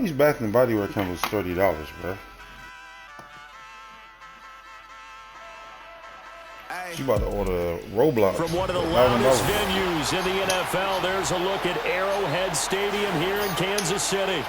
these Bath and Body Works candles $30, bro? You about to order Roblox. From one of the loudest venues in the NFL, there's a look at Arrowhead Stadium here in Kansas City.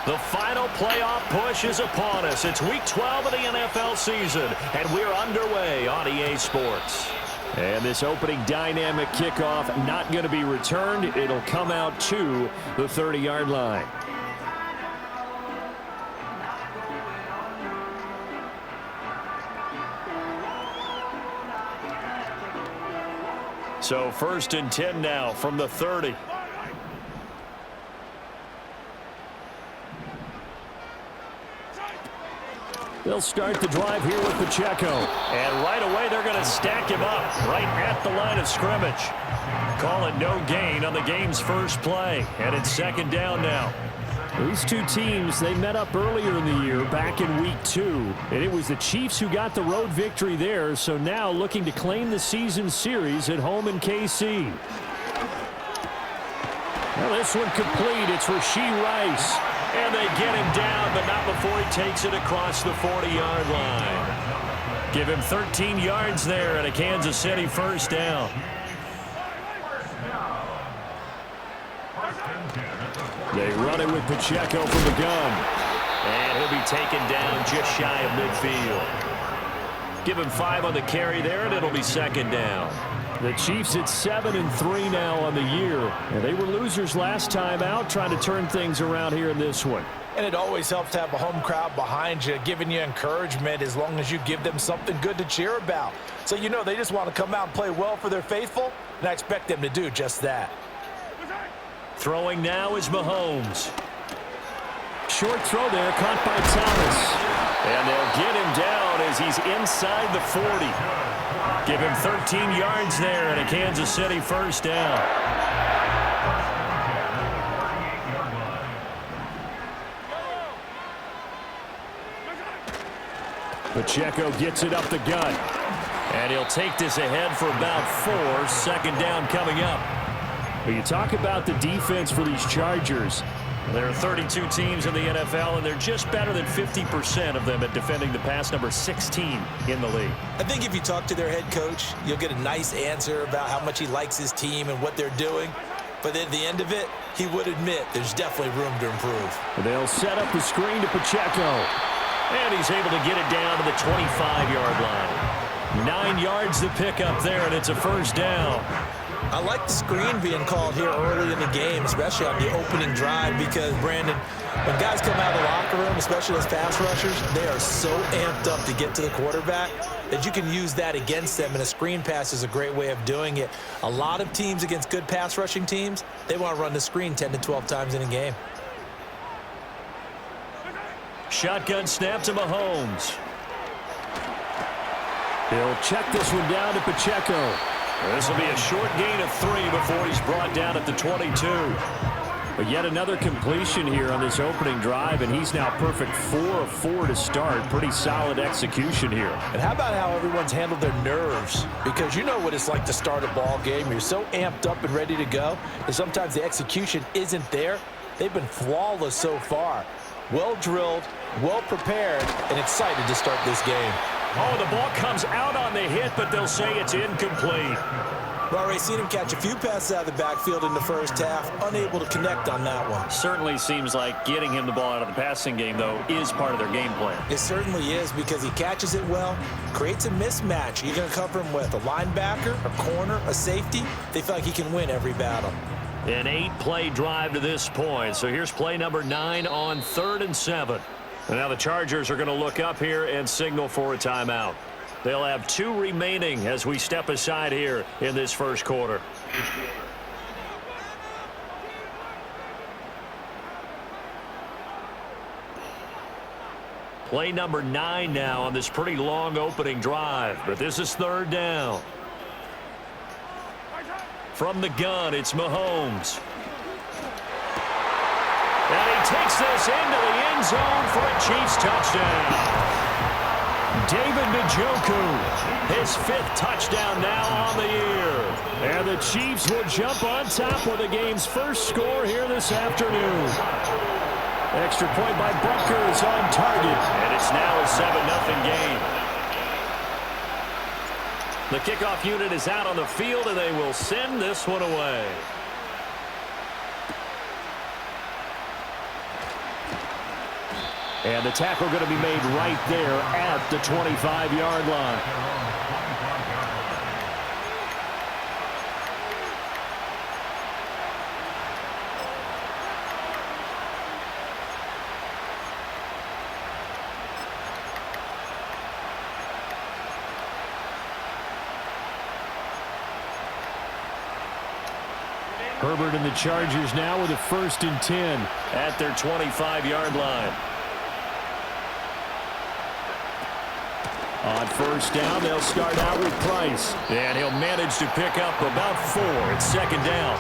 The final playoff push is upon us. It's week 12 of the NFL season, and we're underway on EA Sports. And this opening dynamic kickoff not going to be returned. It'll come out to the 30-yard line. So 1st and 10 now from the 30. They'll start the drive here with Pacheco. And right away, they're going to stack him up right at the line of scrimmage. Call it no gain on the game's first play. And it's 2nd down now. These two teams, they met up earlier in the year, back in week 2. And it was the Chiefs who got the road victory there. So now looking to claim the season series at home in KC. Well, this one complete. It's Rashee Rice. And they get him down, but not before he takes it across the 40-yard line. Give him 13 yards there and a Kansas City 1st down. They run it with Pacheco from the gun. And he'll be taken down just shy of midfield. Give him 5 on the carry there, and it'll be 2nd down. The Chiefs at 7-3 now on the year. And they were losers last time out, trying to turn things around here in this one. And it always helps to have a home crowd behind you, giving you encouragement as long as you give them something good to cheer about. So you know they just want to come out and play well for their faithful, and I expect them to do just that. Throwing now is Mahomes. Short throw there, caught by Thomas. And they'll get him down as he's inside the 40. Give him 13 yards there and a Kansas City 1st down. Pacheco gets it up the gut. And he'll take this ahead for about 4. 2nd down coming up. But you talk about the defense for these Chargers. There are 32 teams in the NFL, and they're just better than 50% of them at defending the pass, number 16 in the league. I think if you talk to their head coach, you'll get a nice answer about how much he likes his team and what they're doing. But at the end of it, he would admit there's definitely room to improve. They'll set up the screen to Pacheco. And he's able to get it down to the 25-yard line. 9 yards to pick up there, and it's a 1st down. I like the screen being called here early in the game, especially on the opening drive, because, Brandon, when guys come out of the locker room, especially as pass rushers, they are so amped up to get to the quarterback that you can use that against them, and a screen pass is a great way of doing it. A lot of teams against good pass rushing teams, they want to run the screen 10 to 12 times in a game. Shotgun snap to Mahomes. He'll check this one down to Pacheco. This will be a short gain of 3 before he's brought down at the 22. But yet another completion here on this opening drive, and he's now perfect 4 of 4 to start. Pretty solid execution here. And how about how everyone's handled their nerves? Because you know what it's like to start a ball game. You're so amped up and ready to go, and sometimes the execution isn't there. They've been flawless so far. Well drilled, well prepared, and excited to start this game. Oh, the ball comes out on the hit, but they'll say it's incomplete. We've already seen him catch a few passes out of the backfield in the first half, unable to connect on that one. Certainly seems like getting him the ball out of the passing game, though, is part of their game plan. It certainly is, because he catches it well, creates a mismatch. You're going to cover him with a linebacker, a corner, a safety. They feel like he can win every battle. An 8-play drive to this point. So here's play number 9 on 3rd and 7. And now the Chargers are going to look up here and signal for a timeout. They'll have 2 remaining as we step aside here in this first quarter. Play number 9 now on this pretty long opening drive, but this is third down. From the gun, it's Mahomes. And he takes this into the end zone for a Chiefs touchdown. David Njoku, his 5th touchdown now on the year. And the Chiefs will jump on top with the game's first score here this afternoon. Extra point by Butker is on target. And it's now a 7-0 game. The kickoff unit is out on the field, and they will send this one away. And the tackle going to be made right there at the 25-yard line. Herbert and the Chargers now with a 1st and 10 at their 25-yard line. On 1st down, they'll start out with Price. And he'll manage to pick up about 4 at 2nd down.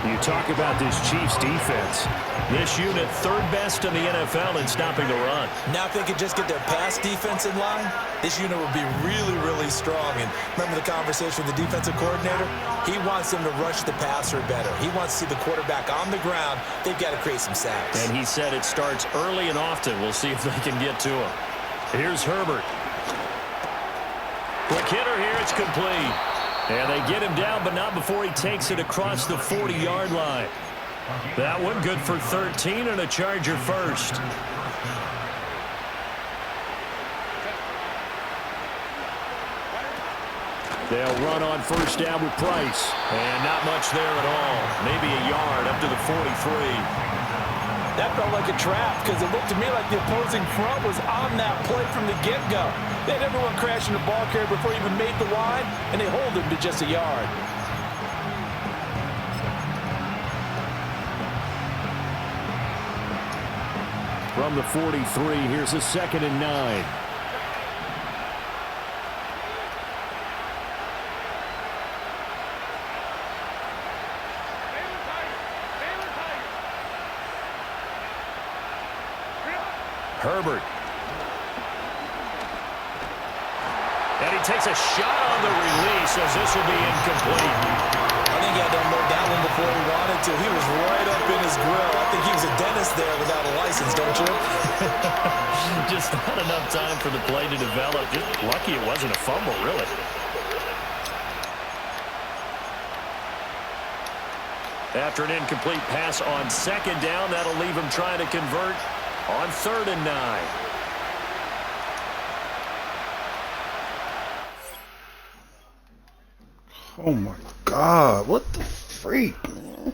You talk about this Chiefs defense. This unit 3rd best in the NFL in stopping the run. Now if they could just get their pass defense in line, this unit would be really, really strong. And remember the conversation with the defensive coordinator? He wants them to rush the passer better. He wants to see the quarterback on the ground. They've got to create some sacks. And he said it starts early and often. We'll see if they can get to him. Here's Herbert. Quick hitter here, it's complete. And they get him down, but not before he takes it across the 40-yard line. That one good for 13 and a Charger first. They'll run on 1st down with Price. And not much there at all. Maybe a yard up to the 43. That felt like a trap because it looked to me like the opposing front was on that play from the get-go. They had everyone crashing the ball carrier before he even made the line, and they hold him to just a yard. From the 43, here's a 2nd and 9. Herbert. And he takes a shot on the release as this will be incomplete. I think he had to unload that one before he wanted to. He was right up in his grill. I think he was a dentist there without a license, don't you? Just not enough time for the play to develop. Just lucky it wasn't a fumble, really. After an incomplete pass on 2nd down, that'll leave him trying to convert on 3rd and 9. Oh my God, what the freak, man?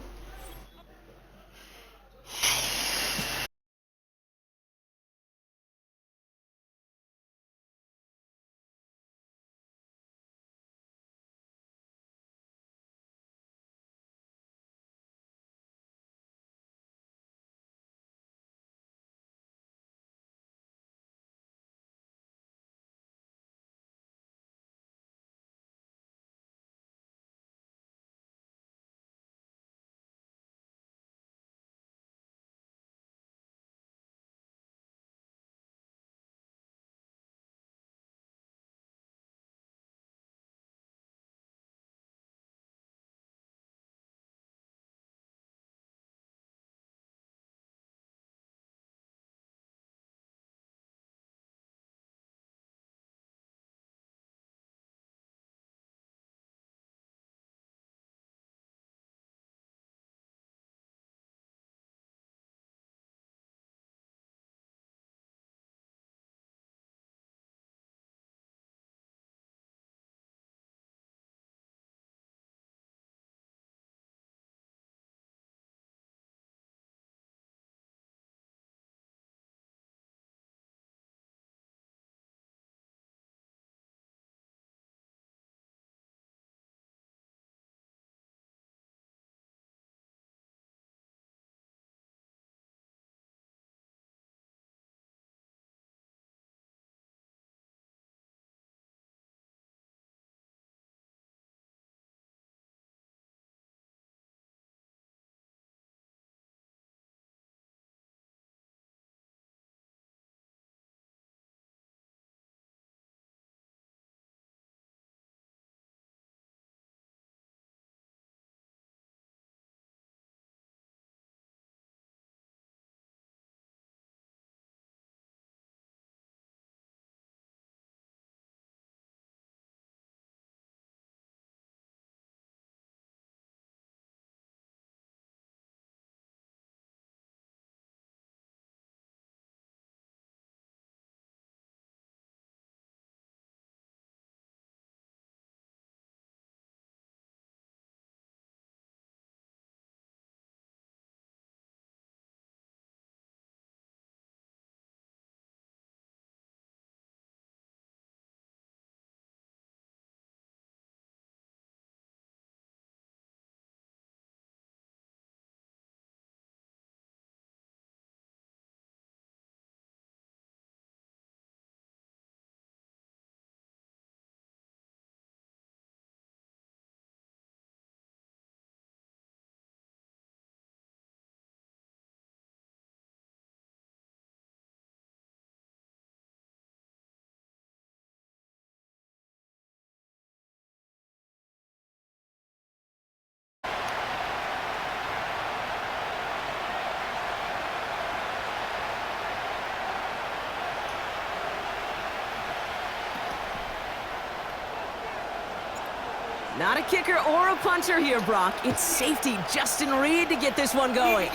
Not a kicker or a punter here, Brock. It's safety Justin Reed to get this one going.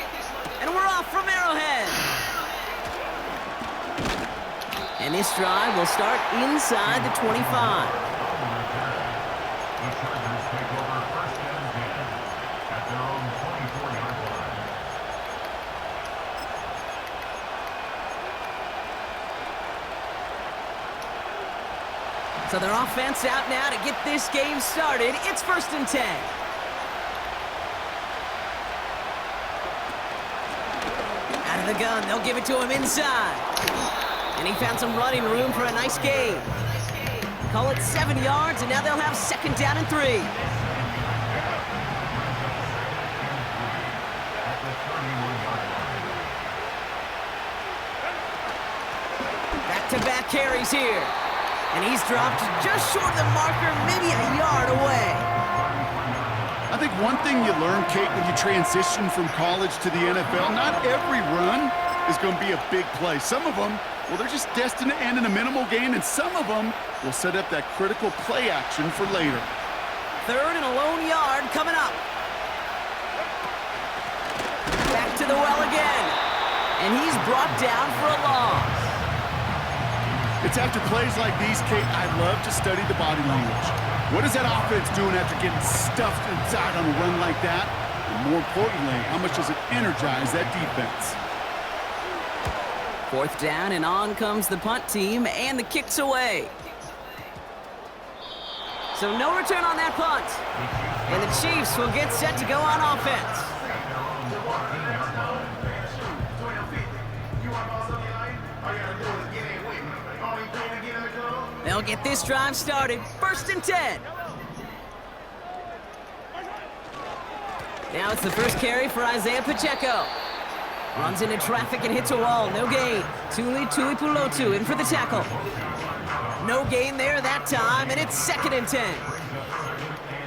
And we're off from Arrowhead. And this drive will start inside the 25. So their offense out now to get this game started. It's 1st and 10. Out of the gun, they'll give it to him inside. And he found some running room for a nice gain. Call it 7 yards, and now they'll have 2nd down and 3. Back-to-back carries here. And he's dropped just short of the marker, maybe a yard away. I think one thing you learn, Kate, when you transition from college to the NFL, not every run is going to be a big play. Some of them, well, they're just destined to end in a minimal gain, and some of them will set up that critical play action for later. 3rd and a lone yard coming up. Back to the well again. And he's brought down for a loss. It's after plays like these, Kate, I love to study the body language. What is that offense doing after getting stuffed inside on a run like that? And more importantly, how much does it energize that defense? 4th down, and on comes the punt team, and the kick's away. So no return on that punt. And the Chiefs will get set to go on offense. They'll get this drive started. 1st and 10. Now it's the first carry for Isaiah Pacheco. Runs into traffic and hits a wall. No gain. Tuipulotu in for the tackle. No gain there that time, and it's 2nd and 10.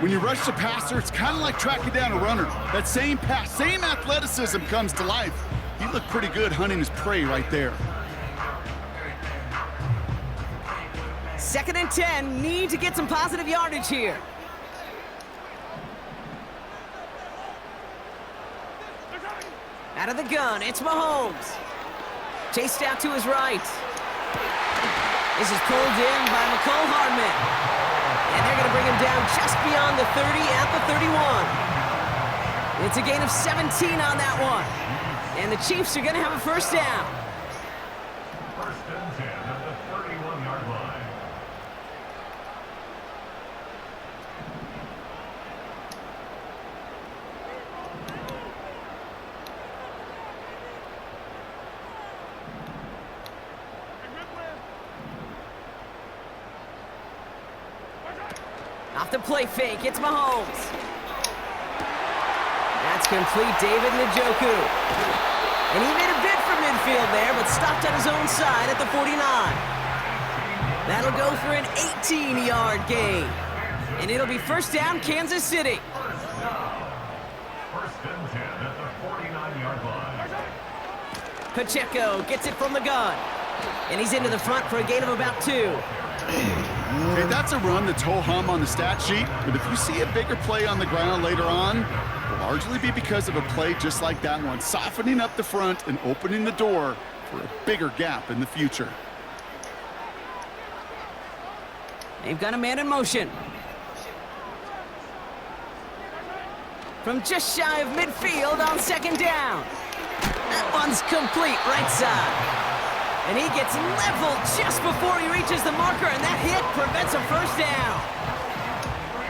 When you rush the passer, it's kind of like tracking down a runner. That same pass, same athleticism comes to life. He looked pretty good hunting his prey right there. 2nd and 10, need to get some positive yardage here. Out of the gun, it's Mahomes. Chased out to his right. This is pulled in by McCole Hardman. And they're going to bring him down just beyond the 30 at the 31. It's a gain of 17 on that one. And the Chiefs are going to have a 1st down. 1st and 10 at the 31-yard line. Off the play fake, it's Mahomes. That's complete, David Njoku. And he made a bid for midfield there, but stopped on his own side at the 49. That'll go for an 18-yard gain. And it'll be 1st down, Kansas City. 1st and 10 at the 49-yard line. Pacheco gets it from the gun. And he's into the front for a gain of about 2. Okay, that's a run that's ho-hum on the stat sheet, but if you see a bigger play on the ground later on, it'll largely be because of a play just like that one, softening up the front and opening the door for a bigger gap in the future. They've got a man in motion. From just shy of midfield on 2nd down. That one's complete, right side. And he gets leveled just before he reaches the marker, and that hit prevents a 1st down.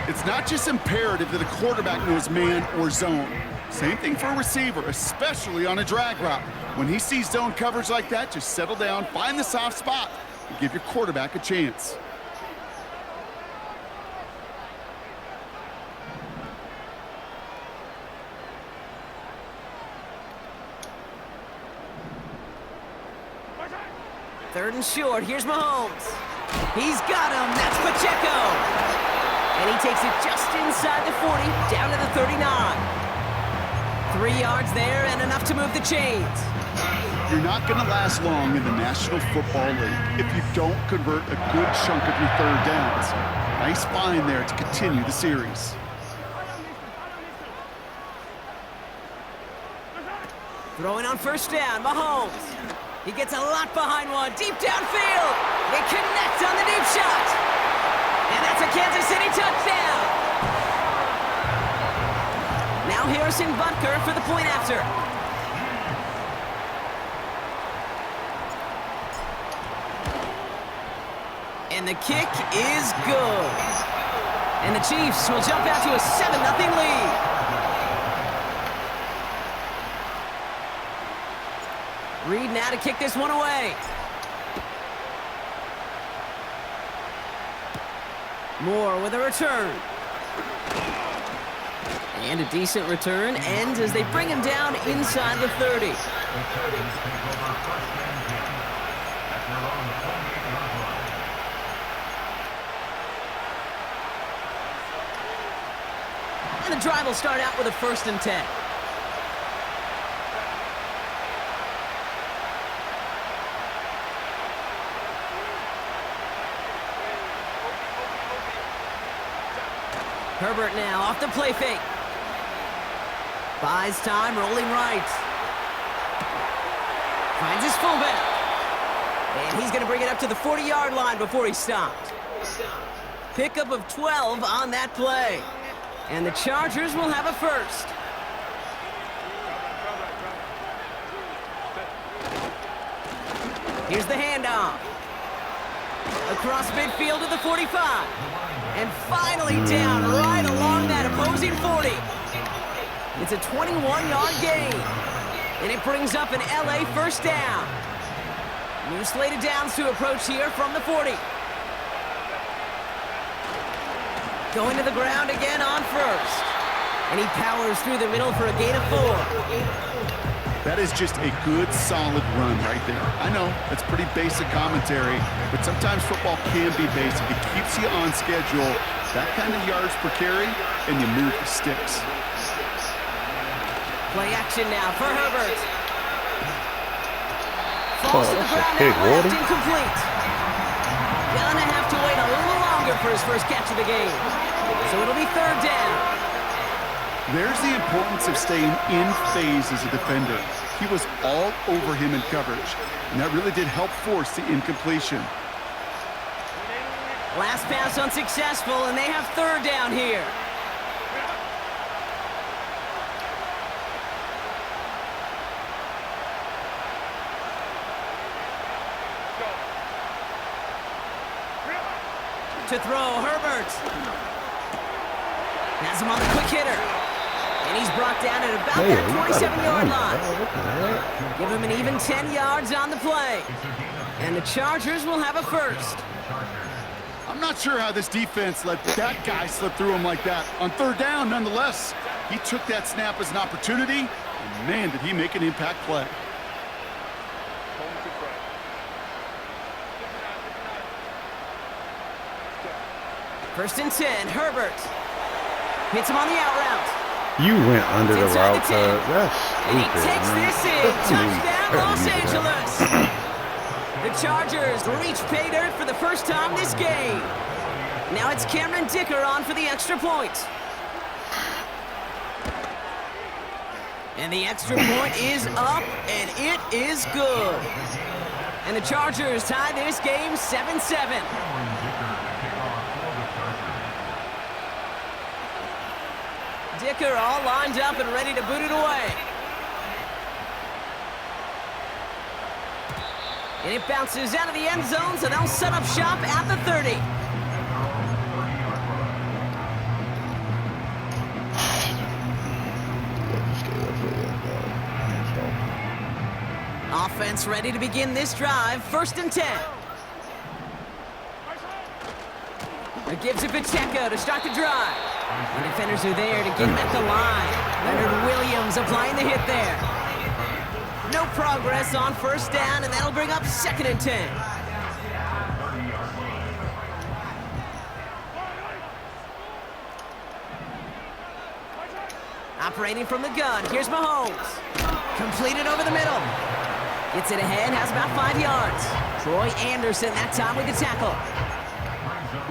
It's not just imperative that a quarterback knows man or zone. Same thing for a receiver, especially on a drag route. When he sees zone coverage like that, just settle down, find the soft spot, and give your quarterback a chance. Third and short, here's Mahomes. He's got him, that's Pacheco. And he takes it just inside the 40, down to the 39. 3 yards there and enough to move the chains. You're not going to last long in the National Football League if you don't convert a good chunk of your third downs. Nice find there to continue the series. Throwing on first down, Mahomes. He gets a lot behind one, deep downfield. They connect on the deep shot. And that's a Kansas City touchdown. Now Harrison Butker for the point after. And the kick is good. And the Chiefs will jump out to a 7-0 lead. Reed now to kick this one away. Moore with a return. And a decent return ends as they bring him down inside the 30. And the drive will start out with a 1st and 10. Herbert now off the play fake. Buys time, rolling right. Finds his fullback. And he's going to bring it up to the 40-yard line before he stopped. Pickup of 12 on that play. And the Chargers will have a 1st. Here's the handoff. Across midfield to the 45. And finally down right along that opposing 40. It's a 21-yard gain. And it brings up an LA 1st down. New slate of downs to approach here from the 40. Going to the ground again on 1st. And he powers through the middle for a gain of 4. That is just a good, solid run right there. I know, that's pretty basic commentary, but sometimes football can be basic. It keeps you on schedule, that kind of yards per carry, and you move the sticks. Play action now for Herbert. Falls to the ground big out left, water. incomplete. Gonna have to wait a little longer for his first catch of the game. So it'll be 3rd down. There's the importance of staying in phase as a defender. He was all over him in coverage, and that really did help force the incompletion. Last pass unsuccessful, and they have 3rd down here. To throw, Herbert. Has him on the quick hitter. And he's brought down at about that 27-yard line. Give him an even 10 yards on the play. And the Chargers will have a 1st. I'm not sure how this defense let that guy slip through him like that. On 3rd down, nonetheless, he took that snap as an opportunity, and man, did he make an impact play. First and 10, Herbert. Hits him on the out route. You went under the Inside route, the 10. that's And he stupid, takes man. this in. Touchdown, Los Angeles. The Chargers reach pay dirt for the first time this game. Now it's Cameron Dicker on for the extra point. And the extra point is up, and it is good. And the Chargers tie this game 7-7. Dicker all lined up and ready to boot it away. And it bounces out of the end zone, so they'll set up shop at the 30. Offense ready to begin this drive. 1st and 10. It gives it Pt.2 to start the drive. The defenders are there to get him at the line. Leonard Williams applying the hit there. No progress on 1st down, and that'll bring up 2nd and 10. Operating from the gun, here's Mahomes. Completed over the middle. Gets it ahead, has about 5 yards. Troy Anderson that time with the tackle.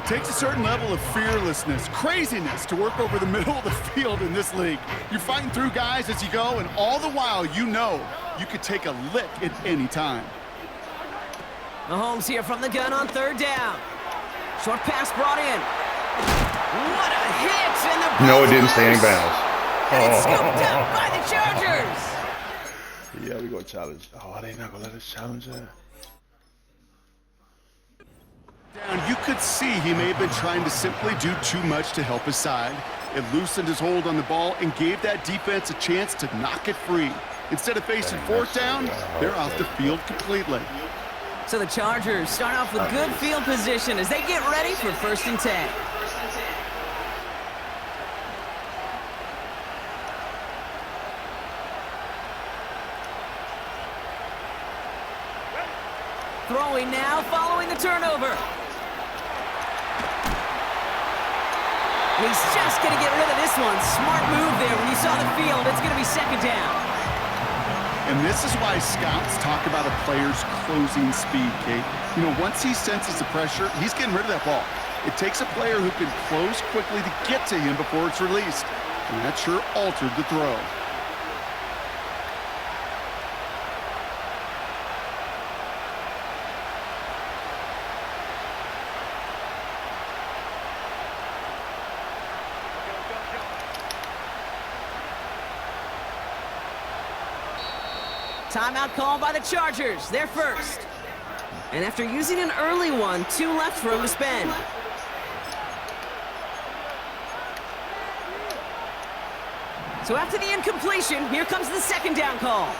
It takes a certain level of fearlessness, craziness to work over the middle of the field in this league. You're fighting through guys as you go, and all the while you know you could take a lick at any time. Mahomes here from the gun on 3rd down. Short pass brought in. What a hit! And the No, it didn't stay in bounds. And it's scooped up by the Chargers. Yeah, we gonna challenge. Oh, they not gonna let us challenge that. You could see he may have been trying to simply do too much to help his side. It loosened his hold on the ball and gave that defense a chance to knock it free. Instead of facing 4th down, they're off the field completely. So the Chargers start off with good field position as they get ready for 1st and 10. Throwing now, following the turnover. And he's just going to get rid of this one. Smart move there when you saw the field. It's going to be 2nd down. And this is why scouts talk about a player's closing speed, Kate. You know, once he senses the pressure, he's getting rid of that ball. It takes a player who can close quickly to get to him before it's released. And that sure altered the throw. Timeout called by the Chargers. They're first. And after using an early one, 2 left for him to spend. So after the incompletion, here comes the 2nd down call.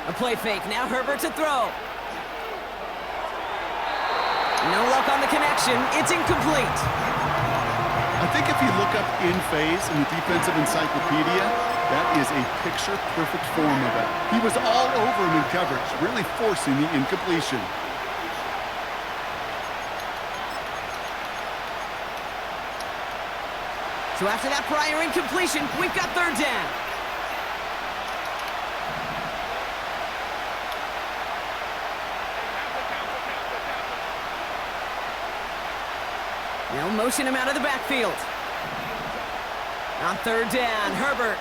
A play fake. Now Herbert to throw. No luck on the connection. It's incomplete. I think if you look up in phase in the defensive encyclopedia, that is a picture-perfect form of it. He was all over him in coverage, really forcing the incompletion. So after that prior incompletion, we've got 3rd down. They'll motion him out of the backfield. On 3rd down, Herbert.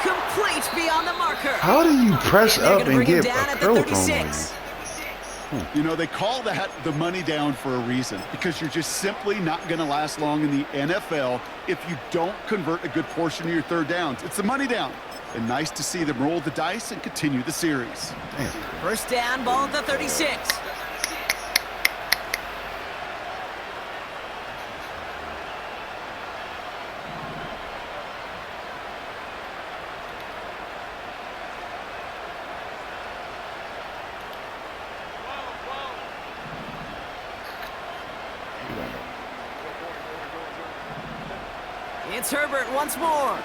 Complete beyond the marker. How do you press up and get a throw thrown on you? You know, they call that the money down for a reason, because you're just simply not going to last long in the NFL if you don't convert a good portion of your 3rd downs. It's the money down. And nice to see them roll the dice and continue the series. Damn. 1st down, ball at the 36. It's Herbert once more.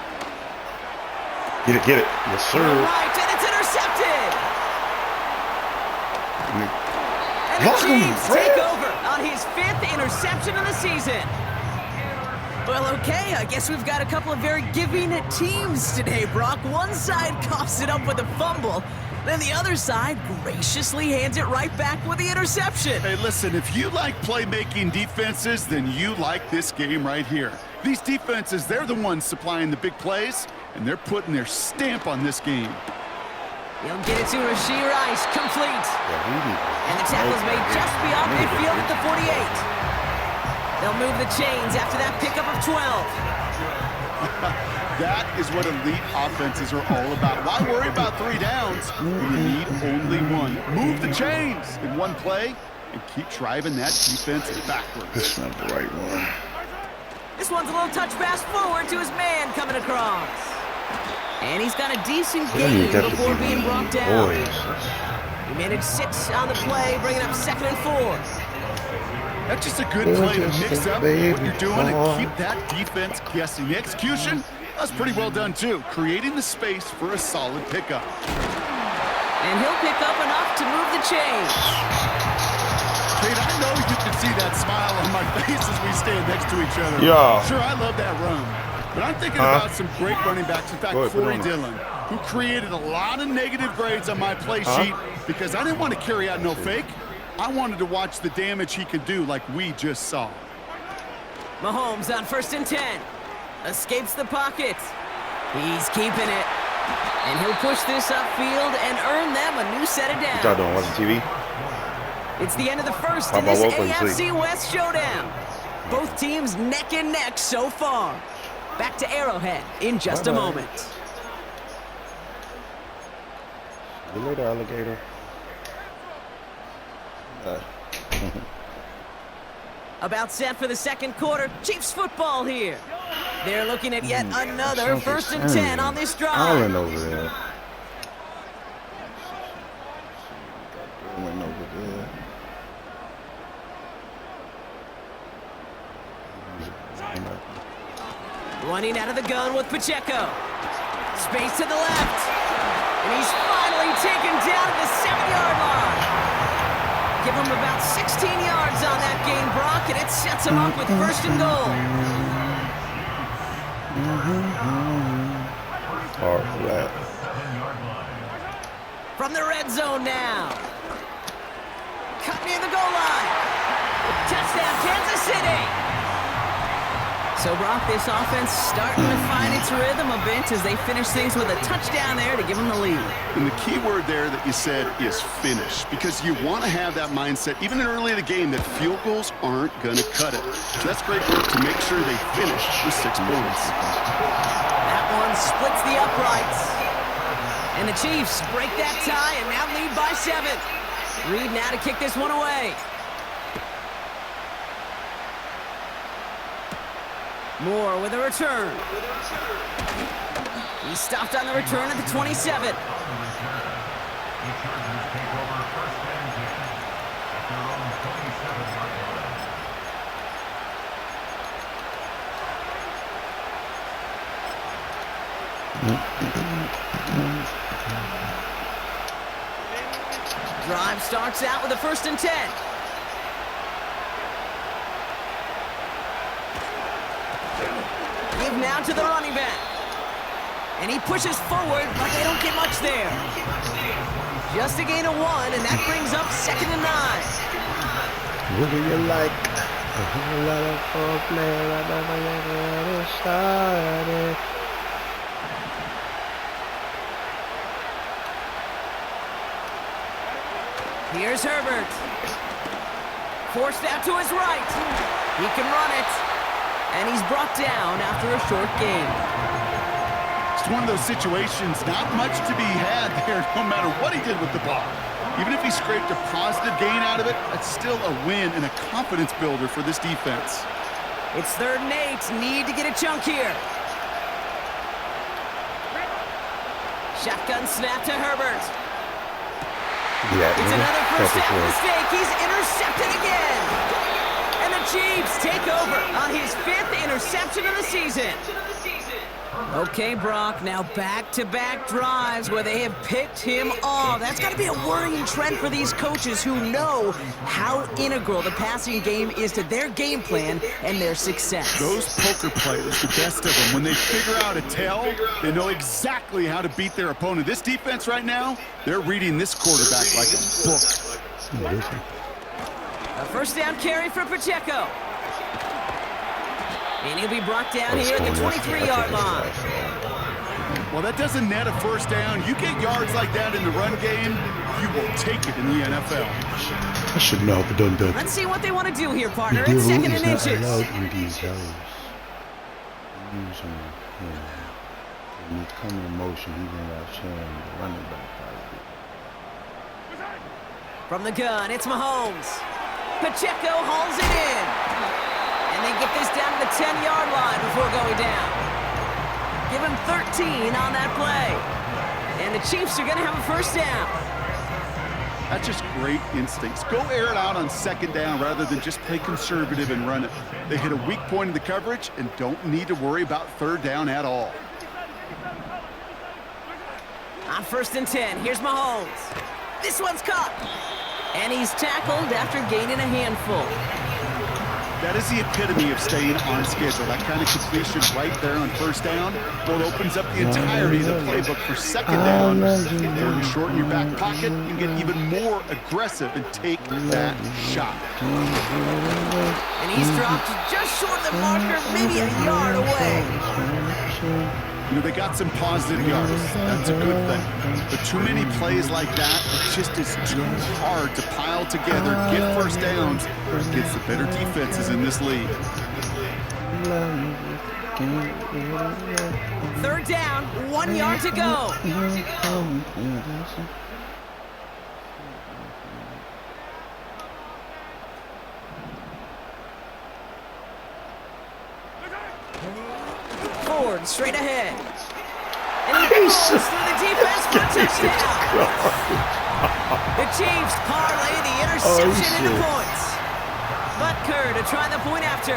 Get it, get it. Yes, sir. Right, and it's intercepted. And the Lock him, Chiefs Fred. take over on his 5th interception of the season. Well, okay, I guess we've got a couple of very giving teams today, Brock. One side coughs it up with a fumble, then the other side graciously hands it right back with the interception. Hey, listen, if you like playmaking defenses, then you like this game right here. These defenses, they're the ones supplying the big plays, and they're putting their stamp on this game. He'll get it to Rashee Rice, complete. And the tackle's made just beyond midfield at the 48. They'll move the chains after that pickup of 12. That is what elite offenses are all about. Why worry about 3 downs when you need only 1? Move the chains in one play and keep driving that defense backwards. That's not the right one. This one's a little touch pass forward to his man coming across. And he's got a decent gain before being brought down. He managed 6 on the play, bringing up 2nd and 4. That's just a good play to mix up what you're doing and keep that defense guessing. The execution, that's pretty well done too, creating the space for a solid pickup. And he'll pick up enough to move the chains. Kate, I know you can see that smile on my face as we stand next to each other. Yeah. Sure, I love that run. But I'm thinking about some great running backs. In fact, Corey Dillon, who created a lot of negative grades on my play sheet because I didn't want to carry out no fake. I wanted to watch the damage he could do like we just saw. Mahomes on 1st and 10. Escapes the pocket. He's keeping it. And he'll push this upfield and earn them a new set of downs. What y'all doing? Watching TV? It's the end of the first in this AFC West showdown. Both teams neck and neck so far. Back to Arrowhead in just a moment. See you later, alligator. About set for the second quarter. Chiefs football here. They're looking at yet another 1st and 10 on this drive. Allen over there. Went over there. Running out of the gun with Pacheco. Space to the left. And he's finally taken down at the 7-yard line. Give him about 16 yards on that game, Brock, and it sets him up with 1st and goal. Hard for that. From the red zone now. Cut near the goal line. Touchdown, Kansas City. So, Brock, this offense starting to find its rhythm a bit as they finish things with a touchdown there to give them the lead. And the key word there that you said is finish, because you want to have that mindset, even early in the game, that field goals aren't going to cut it. So that's great work to make sure they finish with 6 points. That one splits the uprights. And the Chiefs break that tie and now lead by 7. Reed now to kick this one away. Moore with a return. He stopped on the return at the 27. Drive starts out with a 1st and 10. Give now to the running back. And he pushes forward, but they don't get much there. Just a gain of 1, and that brings up 2nd and 9. What do you like? A whole lot of foreplay right before you get it started. Here's Herbert. Forced out to his right. He can run it. And he's brought down after a short gain. It's one of those situations, not much to be had there, no matter what he did with the ball. Even if he scraped a positive gain out of it, that's still a win and a confidence builder for this defense. It's 3rd and 8. Need to get a chunk here. Shotgun snap to Herbert. Yeah, It's another first down mistake. He's intercepted again. And the Chiefs take over on his 5th interception of the season. Okay, Brock, now back-to-back drives where they have picked him off. That's got to be a worrying trend for these coaches who know how integral the passing game is to their game plan and their success. Those poker players, the best of them, when they figure out a tell, they know exactly how to beat their opponent. This defense right now, they're reading this quarterback like a book. A 1st down carry for Pacheco. And he'll be brought down here at the 23-yard line. Well, that doesn't net a 1st down. You get yards like that in the run game, you will take it in the NFL. I should know, but don't do it. Let's see what they want to do here, partner. It's 2nd and inches. In these zones. When you come in motion, he's in that showing the running back. From the gun, it's Mahomes. Pacheco hauls it in. And they get this down to the 10-yard line before going down. Give him 13 on that play. And the Chiefs are going to have a 1st down. That's just great instincts. Go air it out on 2nd down rather than just play conservative and run it. They hit a weak point in the coverage and don't need to worry about 3rd down at all. On 1st and 10, here's Mahomes. This one's caught. And he's tackled after gaining a handful. That is the epitome of staying on schedule. That kind of completion right there on first down, well, it opens up the entirety of the playbook for second down. If you're to shorten your back pocket, you can get even more aggressive and take that shot. And he's dropped just short of the marker, maybe a yard away. You know, they got some positive yards. That's a good thing. But too many plays like that, it just is too hard to pile together, get first downs against the better defenses in this league. Third down, 1 yard to go. Ford straight ahead. And he goes through the defense for a touchdown. The Chiefs parlay the interception into points. Butker to try the point after.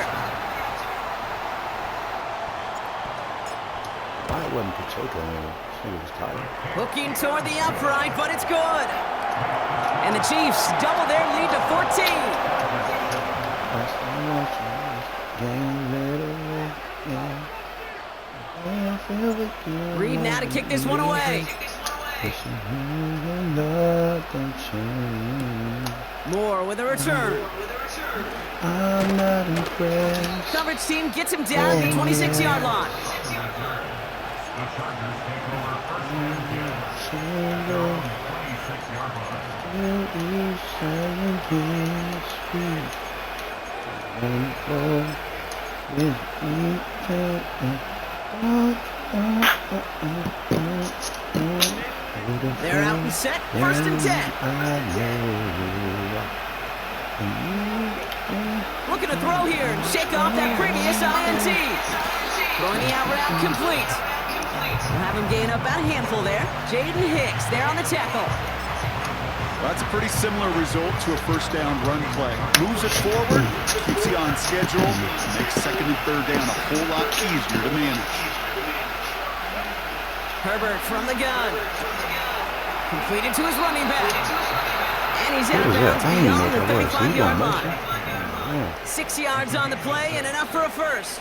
Why wasn't Pacheco in it? He was tired. Hooking toward the upright, but it's good. And the Chiefs double their lead to 14. Reed now to kick this one away. Moore with a return. I'm not impressed. Coverage team gets him down at the 26-yard line. They're out and set, first and 10. Looking to throw here and shake off that previous INT. Throwing the out route complete. We'll have him gain up about a handful there. Jaden Hicks there on the tackle. Well, that's a pretty similar result to a first down run play. Moves it forward, keeps you on schedule, makes second and third down a whole lot easier to manage. Herbert from the gun. Completed to his running back. And he's out of bounds beyond the 35-yard line. 6 yards on the play and enough for a first.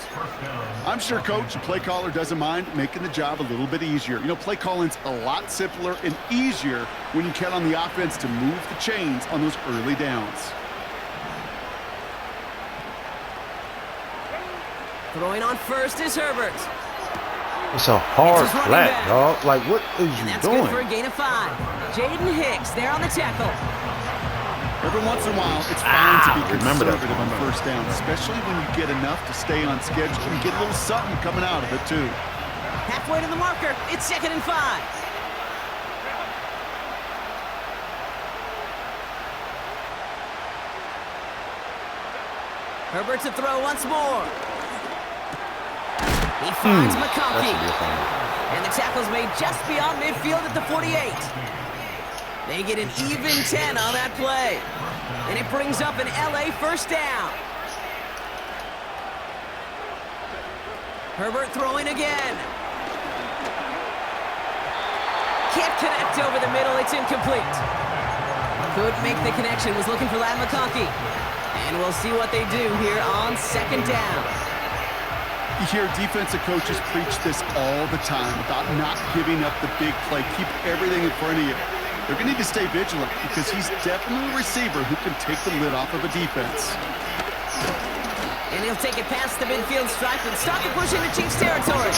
I'm sure Coach, the play caller, doesn't mind making the job a little bit easier. You know, play calling's a lot simpler and easier when you count on the offense to move the chains on those early downs. Throwing on first is Herbert. It's a hard flat, dog. Like, what is you that's doing? Good for a gain of 5. Jaden Hicks there on the tackle. Every once in a while, it's fine to be conservative on first down, especially when you get enough to stay on schedule and get a little something coming out of it, too. Halfway to the marker. It's 2nd and 5. Herbert to throw once more. He finds McConkey. And the tackle's made just beyond midfield at the 48. They get an even 10 on that play. And it brings up an LA first down. Herbert throwing again. Can't connect over the middle. It's incomplete. Could make the connection. Was looking for Ladd McConkey. And we'll see what they do here on 2nd down. You hear defensive coaches preach this all the time about not giving up the big play. Keep everything in front of you. They're going to need to stay vigilant because he's definitely a receiver who can take the lid off of a defense. And he'll take it past the midfield stripe and start the push into Chiefs territory.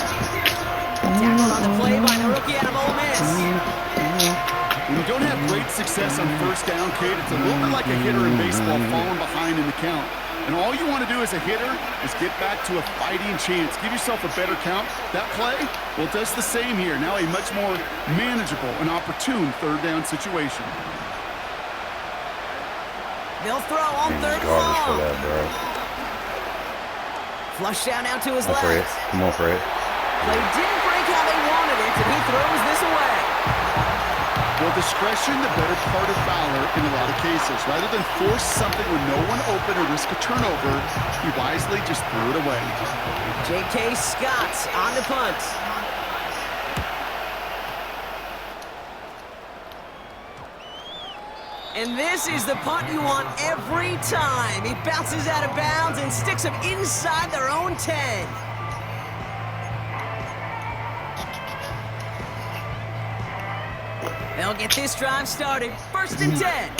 Tackled on the play by the rookie out of Ole Miss. When you don't have great success on first down, Kate, it's a little bit like a hitter in baseball falling behind in the count. And all you want to do as a hitter is get back to a fighting chance. Give yourself a better count. That play, well, it does the same here. Now a much more manageable and opportune third down situation. They'll throw on 3rd and long. Flush down out to his left. Come on, Fred. Play didn't break how they wanted it, and he throws this away. Well, discretion, the better part of valor in a lot of cases. Rather than force something with no one open or risk a turnover, he wisely just threw it away. J.K. Scott on the punt. And this is the punt you want every time. He bounces out of bounds and sticks them inside their own 10. They'll get this drive started. 1st and 10.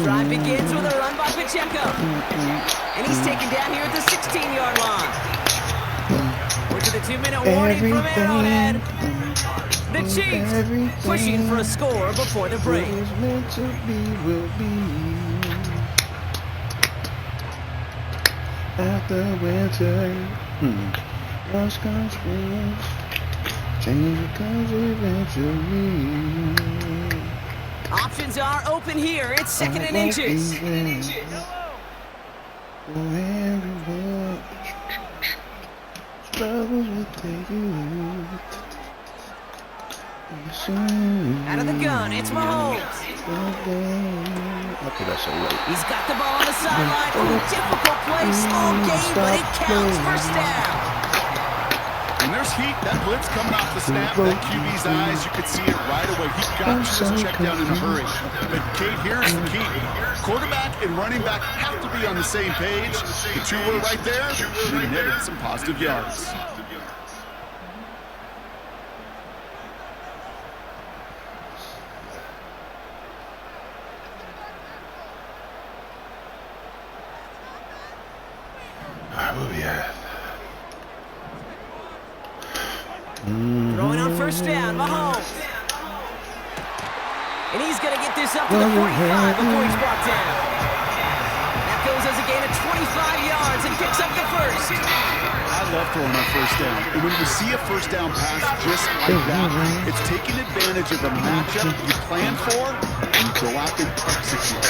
Drive begins with a run by Pacheco. And he's taken down here at the 16-yard line. We're to the 2-minute warning from Arrowhead. The Chiefs pushing for a score before the break. What is meant to be will be. After winter, lost country, change comes eventually. Options are open here. It's 2nd and inches. Everyone struggles with the youth. Out of the gun, it's Mahomes. I put that so late. He's got the ball on the sideline. Ooh, difficult play, small gain, but it counts. 1st down. And there's heat. That blitz coming off the snap. That QB's eyes, you could see it right away. He got to check down in a hurry. But Kate, here's the key. Quarterback and running back have to be on the same page. The two were right there. And he netted some positive yards. Where we at? Throwing on 1st down, Mahomes. And he's going to get this up to the 45 before he's brought down. That goes as a gain of 25 yards and picks up the 1st. I love throwing on 1st down. And when you see a 1st down pass just like that, it's taking advantage of the matchup you plan for and you go out and execute.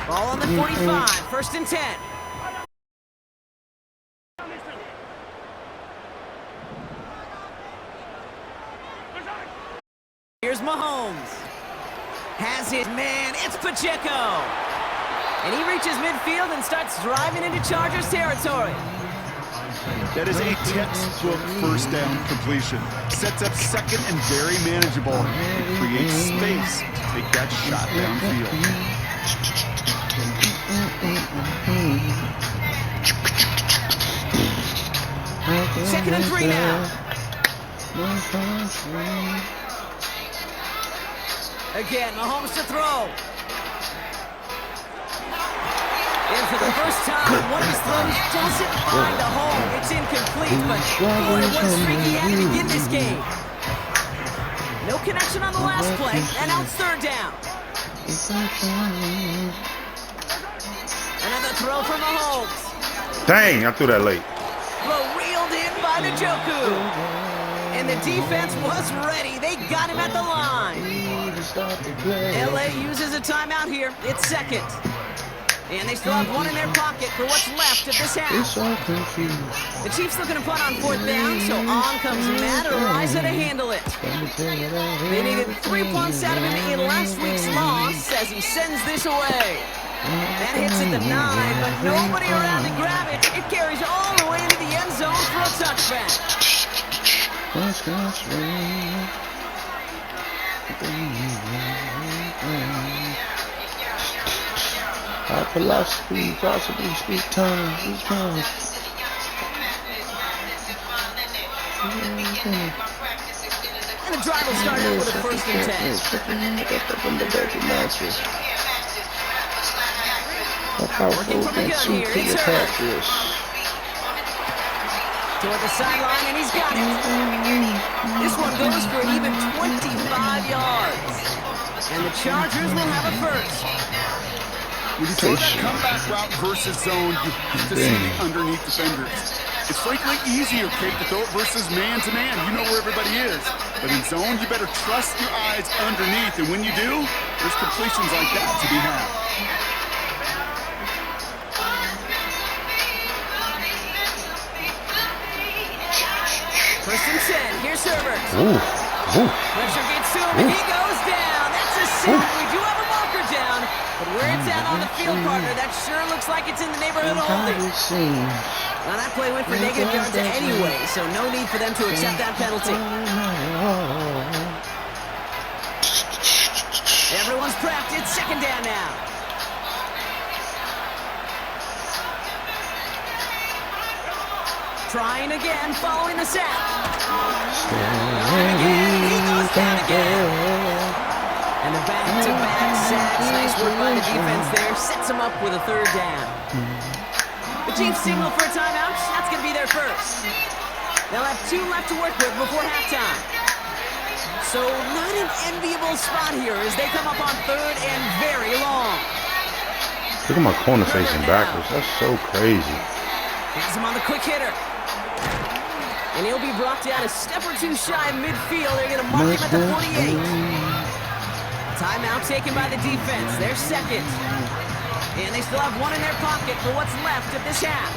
Ball on the 45, 1st and 10. Here's Mahomes. Has his man, it's Pacheco. And he reaches midfield and starts driving into Chargers territory. That is a textbook 1st down completion. Sets up 2nd and very manageable. It creates space to take that shot downfield. 2nd and 3 now. Again, Mahomes to throw. And for the first time, one of his throws doesn't find a home. It's incomplete, but boy, what a streak he had to begin this game. No connection on the last play, and now it's 3rd down. Another throw for Mahomes. Dang, I threw that late. Throw reeled in by the Njoku. And the defense was ready. They got him at the line. LA uses a timeout here. It's 2nd. And they still have one in their pocket for what's left of this half. The Chiefs looking to punt on 4th down, so on comes Matt Araiza to handle it. They needed 3 punts out of him in last week's loss as he sends this away. That hits at the 9, but nobody around to grab it. It carries all the way into the end zone for a touchback. Our philosophy, possibly speak tongues, speak tongues. And the drive will start out with a 1st and 10. Working from the gun here, it's Herbert. Toward the sideline, and he's got it. This one goes for an even 25 yards. And the Chargers will have a 1st. When you throw that comeback route versus zone, you have to see the underneath defenders. It's frankly easier, Kate, to throw it versus man-to-man. You know where everybody is. But in zone, you better trust your eyes underneath. And when you do, there's completions like that to be had. 1st and 10. Here's Herbert. Pressure gets to him, and he goes down. That's a sack. We do have a marker down. But where it's at on the field, partner, that sure looks like it's in the neighborhood of holding. Now that play went for negative yards anyway, so no need for them to accept that penalty. Everyone's prepped. It's second down now. Trying again, following the sack. Again, he goes down again. And the back-to-back sacks. Nice work by the defense there. Sets him up with a third down. The Chiefs signal for a timeout. That's going to be their first. They'll have 2 left to work with before halftime. So not an enviable spot here as they come up on third and very long. Look at my corner facing backwards. That's so crazy. He's him on the quick hitter. And he'll be brought down a step or 2 shy of midfield. They're going to mark him at the 48. Timeout taken by the defense. They're second. And they still have 1 in their pocket for what's left of this half.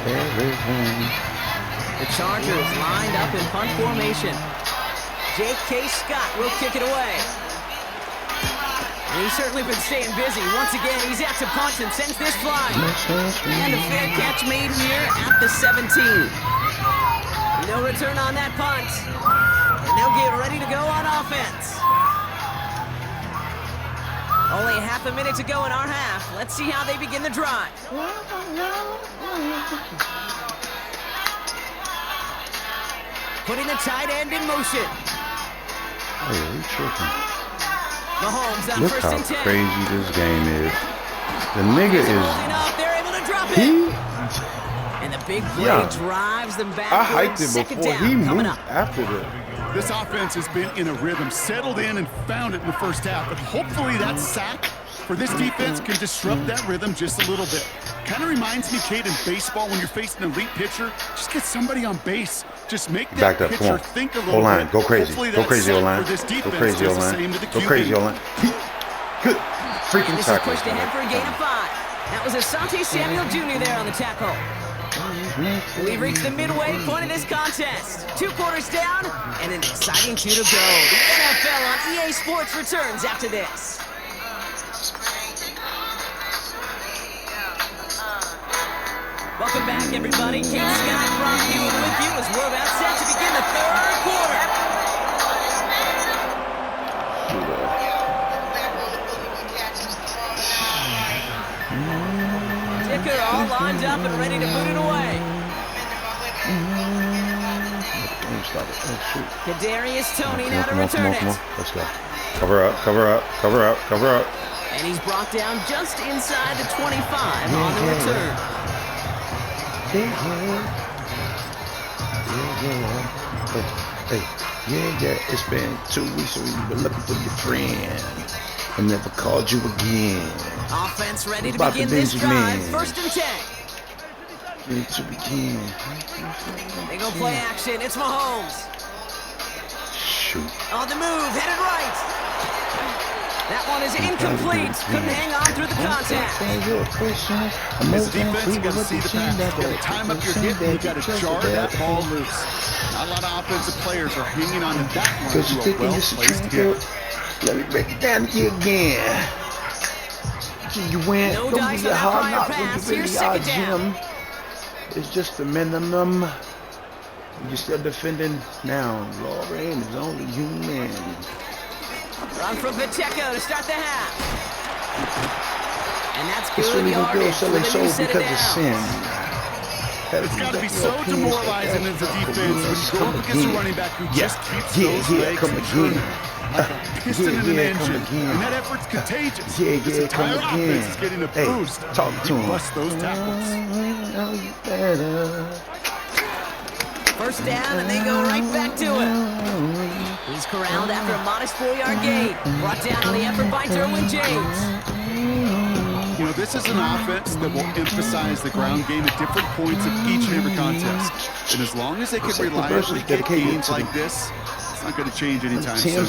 The Chargers lined up in punt formation. J.K. Scott will kick it away. And he's certainly been staying busy. Once again, he's out to punt and sends this flying. And a fair catch made here at the 17. No return on that punt. And they'll get ready to go on offense. Only half a minute to go in our half. Let's see how they begin the drive. Putting the tight end in motion. Oh, yeah, we tripping. Mahomes on Look first how and 10. crazy this game is. The nigga Enough. They're able to drop it. And the big play drives them back. I hyped it before he moved after that. This offense has been in a rhythm, settled in and found it in the first half. But hopefully that sack for this defense can disrupt that rhythm just a little bit. Kind of reminds me, Kate, in baseball when you're facing an elite pitcher, just get somebody on base. Just make that pitcher think a little bit. Go crazy. Go crazy, O-line. Go crazy, O-line. Go crazy, O-line. Good freaking tackle. Pushed ahead for a gain of 5. That was Asante Samuel Jr. there on the tackle. We've reached the midway point of this contest. 2 quarters down, and an exciting 2 to go. The NFL on EA Sports returns after this. Welcome back, everybody. Kate Scott from you and with you as we're about set to begin the third quarter. Dicker all lined up and ready to boot it away. Kadarius Toney now to return it. Let's go. Cover up. And he's brought down just inside the 25 on the return. Yeah. It's been 2 weeks so you've been looking for your friend. I never called you again. Offense ready to begin this drive. First and 10. To begin. They go play action. It's Mahomes. Shoot. On the move, headed right. That one is incomplete. Couldn't hang on through the contact. As a defense, you got to see the pass. You got to time up your hit, and you got to jar that ball loose. Not a lot of offensive players are hanging on to that one to a well-placed hit. Let me break it down to you again. You win. No Don't dice be on a that hard prior knock pass. when you Here's really are, second down. Jim. It's just the minimum. You're still defending now. Lauren is only human. Run from Pt.2 to start the half. And that's It's good really gonna yardage. go selling So soul because of sin. It's got to be so demoralizing as a defense when you go up against a running back who just keeps those legs turning like a piston in an engine. And that effort's contagious. This entire offense is getting a boost. Talk to him. Bust those tackles. First down, and they go right back to it. He's corralled after a modest 4-yard gain. Brought down on the effort by Derwin James. You know, this is an offense that will emphasize the ground game at different points of each and every contest. And as long as they can reliably get gains like this, it's not going to change anytime soon.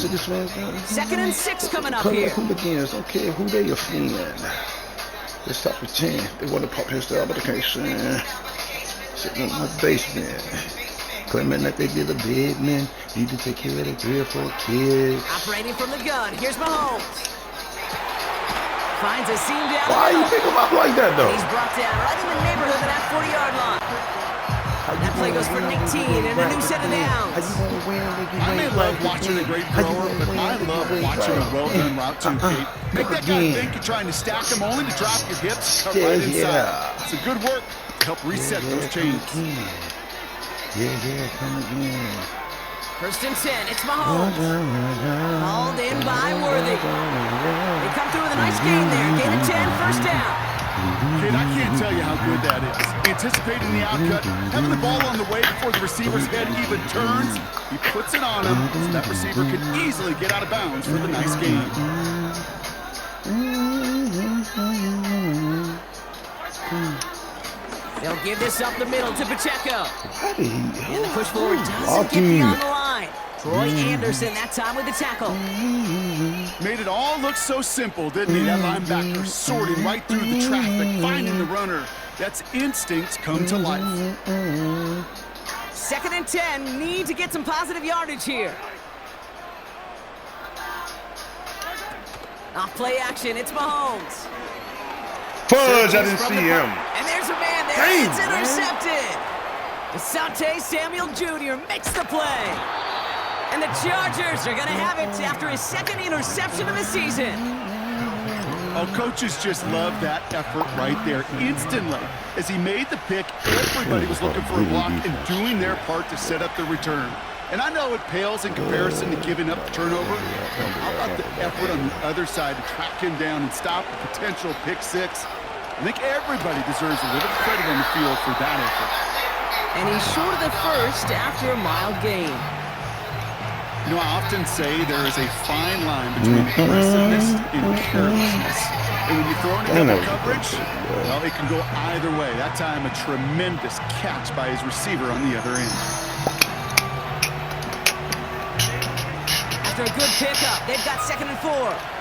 Second and 6 coming up here. Hooligans don't care who they offend. Let's top of 10. They want to pop his style, but they can't stand. Sitting in my basement. Claiming that they be the big men. Need to take care of the 3 or 4 kids. Operating from the gun. Here's Mahomes. Finds a seam down. Why you pick him up like that, though? He's brought down right in the neighborhood of that 40-yard line. That play goes for 19 and a new set of downs. I may love watching a great thrower, but I love watching a well-done route too, Pete. Make that guy think you're trying to stack him only to drop your hips, cut right inside. It's a good work to help reset those chains. Come again. First and 10, it's Mahomes. Hauled in by Worthy. They come through with a nice gain there. Gain of 10, first down. Kid, I can't tell you how good that is. Anticipating the outcut, having the ball on the way before the receiver's head even turns, he puts it on him so that receiver can easily get out of bounds for the nice gain. They'll give this up the middle to Pacheco. And the push forward doesn't get beyond the line. Troy Anderson that time with the tackle. Made it all look so simple, didn't he? That linebacker sorting right through the traffic, finding the runner. That's instincts come to life. 2nd and 10, need to get some positive yardage here. Off play action, it's Mahomes. Fudge, I didn't see him. And there's a man there. It's intercepted. Asante Samuel Jr. makes the play. And the Chargers are going to have it after his 2nd interception of the season. Oh, coaches just love that effort right there. Instantly, as he made the pick, everybody was looking for a block and doing their part to set up the return. And I know it pales in comparison to giving up the turnover. How about the effort on the other side to track him down and stop a potential pick six? I think everybody deserves a little credit on the field for that effort. And he's short of the first after a mild gain. You know, I often say there is a fine line between aggressiveness and carelessness. And when you throw in a double coverage, well, it can go either way. That time, a tremendous catch by his receiver on the other end. After a good pickup, they've got 2nd and 4.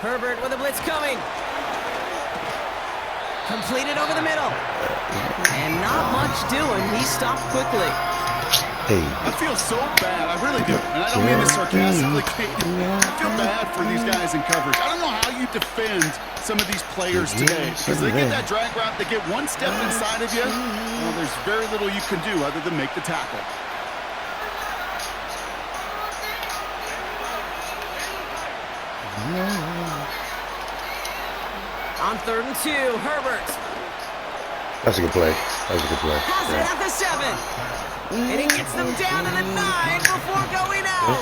Herbert with a blitz coming. Completed over the middle. And not much doing. He stopped quickly. I feel so bad. I really do. And I don't mean this sarcastically, Kate. I feel bad for these guys in coverage. I don't know how you defend some of these players today. Because they get that drag route, they get one step inside of you. Well, there's very little you can do other than make the tackle. On 3rd and 2, Herbert. That's a good play. That was a good play. Has it at the 7. And he gets them down to the 9 before going out.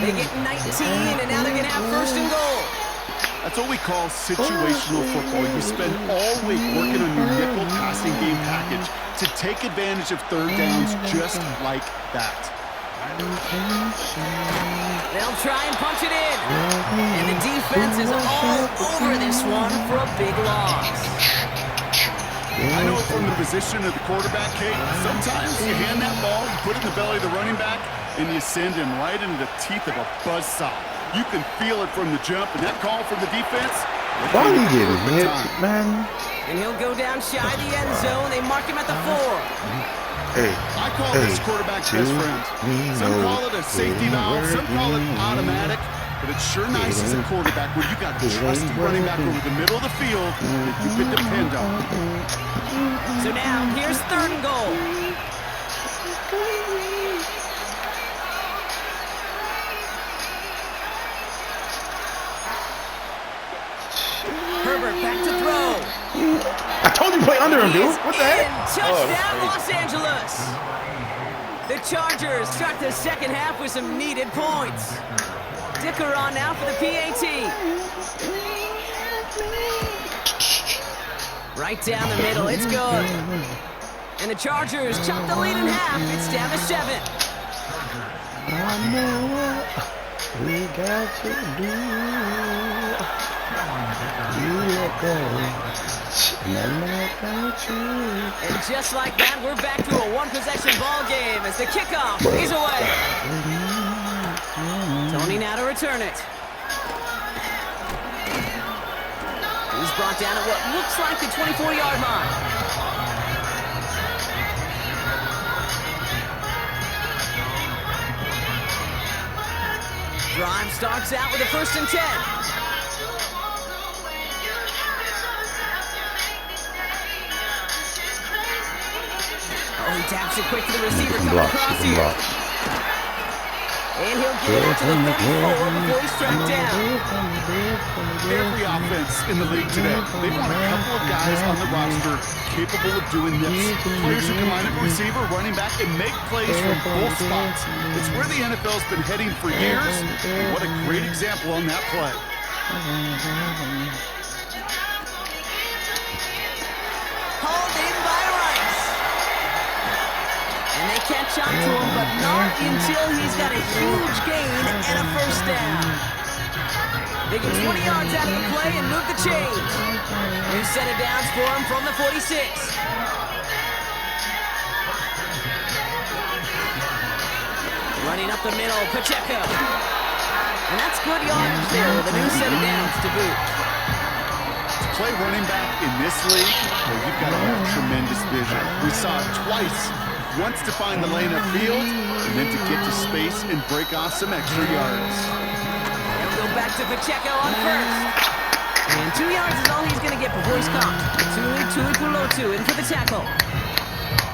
They get 19, and now they're going to have 1st and goal. That's what we call situational football. You spend all week working on your nickel passing game package to take advantage of 3rd downs just like that. They'll try and punch it in. And the defense is all over this one for a big loss. I know it from the position of the quarterback, Kate. Sometimes you hand that ball, you put it in the belly of the running back, and you send him right into the teeth of a buzzsaw. You can feel it from the jump, and that call from the defense. Why are you getting hit, man? And he'll go down shy of the end zone. They mark him at the 4. I call this quarterback's best friend. Some call it a safety valve, some call it automatic, but it's sure nice as a quarterback when you got a trusty running back over the middle of the field that you can depend on. So now, here's 3rd and goal. Herbert back to throw. I told you to play under him, dude. What the heck? Touchdown, Los Angeles. The Chargers start the 2nd half with some needed points. Dicker on now for the PAT. Right down the middle, it's good. And the Chargers chop the lead in half. It's down to 7. I know what we got to do. You let go. And just like that, we're back to a 1-possession ball game as the kickoff is away. Tony now to return it. He's brought down at what looks like the 24-yard line. Drive starts out with a 1st and 10. Oh, he taps it quick to the receiver coming across here. And he'll get it out to the 34 before he's tracked down. Every offense in the league today, they want a couple of guys on the roster capable of doing this. Players who can line up a receiver, running back, and make plays from both spots. It's where the NFL's been heading for years, and what a great example on that play. Hauled in by Rice. And they catch on to him, but not until he's got a huge gain and a 1st down. They get 20 yards out of the play and move the chains. New set of downs for him from the 46. Running up the middle, Pacheco. And that's good yardage there with a new set of downs to boot. To play running back in this league, well, you've got to have tremendous vision. We saw it twice. Once to find the lane upfield, and then to get to space and break off some extra yards. They'll go back to Pacheco on 1st. And 2 yards is all he's going to get before he's caught. Pt.2 in for the tackle.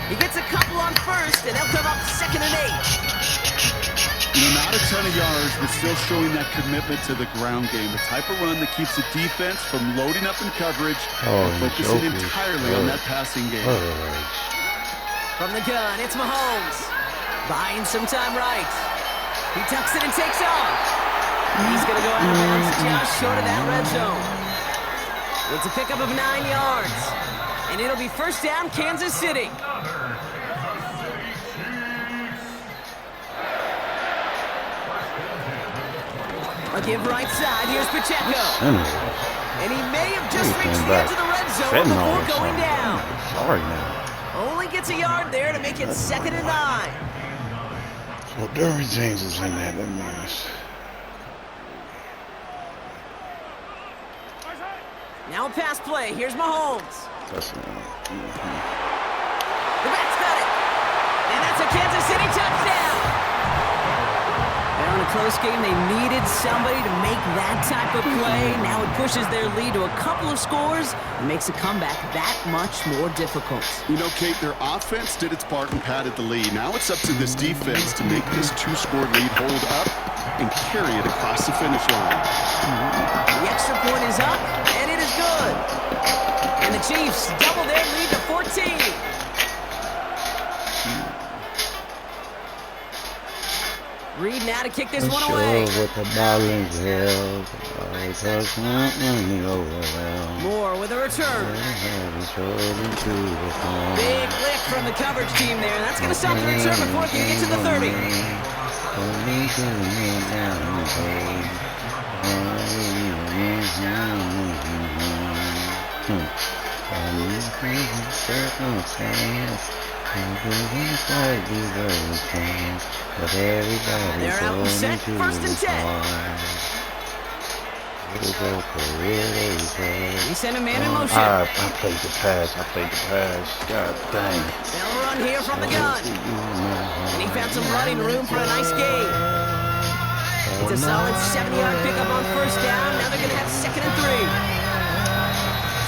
He gets a couple on 1st, and they'll come up 2nd and 8. You know, not a ton of yards, but still showing that commitment to the ground game. The type of run that keeps the defense from loading up in coverage and focusing entirely on that passing game. From the gun, it's Mahomes. Buying some time right. He tucks it and takes off. He's going to go out of bounds just short of that red zone. It's a pickup of 9 yards. And it'll be 1st down, Kansas City. A give right side. Here's Pacheco. And he may have just reached the edge of the red zone before going down. Sorry, man. Only gets a yard there to make it 2nd and 9. So Derwin James is in that mess. Now a pass play. Here's Mahomes. That's The back's got it. And that's a Kansas City touchdown. Now in a close game, they needed somebody to make that type of play. Now it pushes their lead to a couple of scores and makes a comeback that much more difficult. You know, Kate, their offense did its part and padded the lead. Now it's up to this defense to make this 2-score lead hold up and carry it across the finish line. The extra point is up, and it is good. And the Chiefs double their lead to 14. Reed now to kick this one away. Moore with a return. Big lift from the coverage team there. That's going to stop the return before it can get to the 30. They're out and set, 1st and 10. He sent a man in motion. I played the pass. God dang. They'll run here from the gun. And he found some running room for a nice gain. It's a solid 70-yard pickup on 1st down. Now they're going to have 2nd and 3.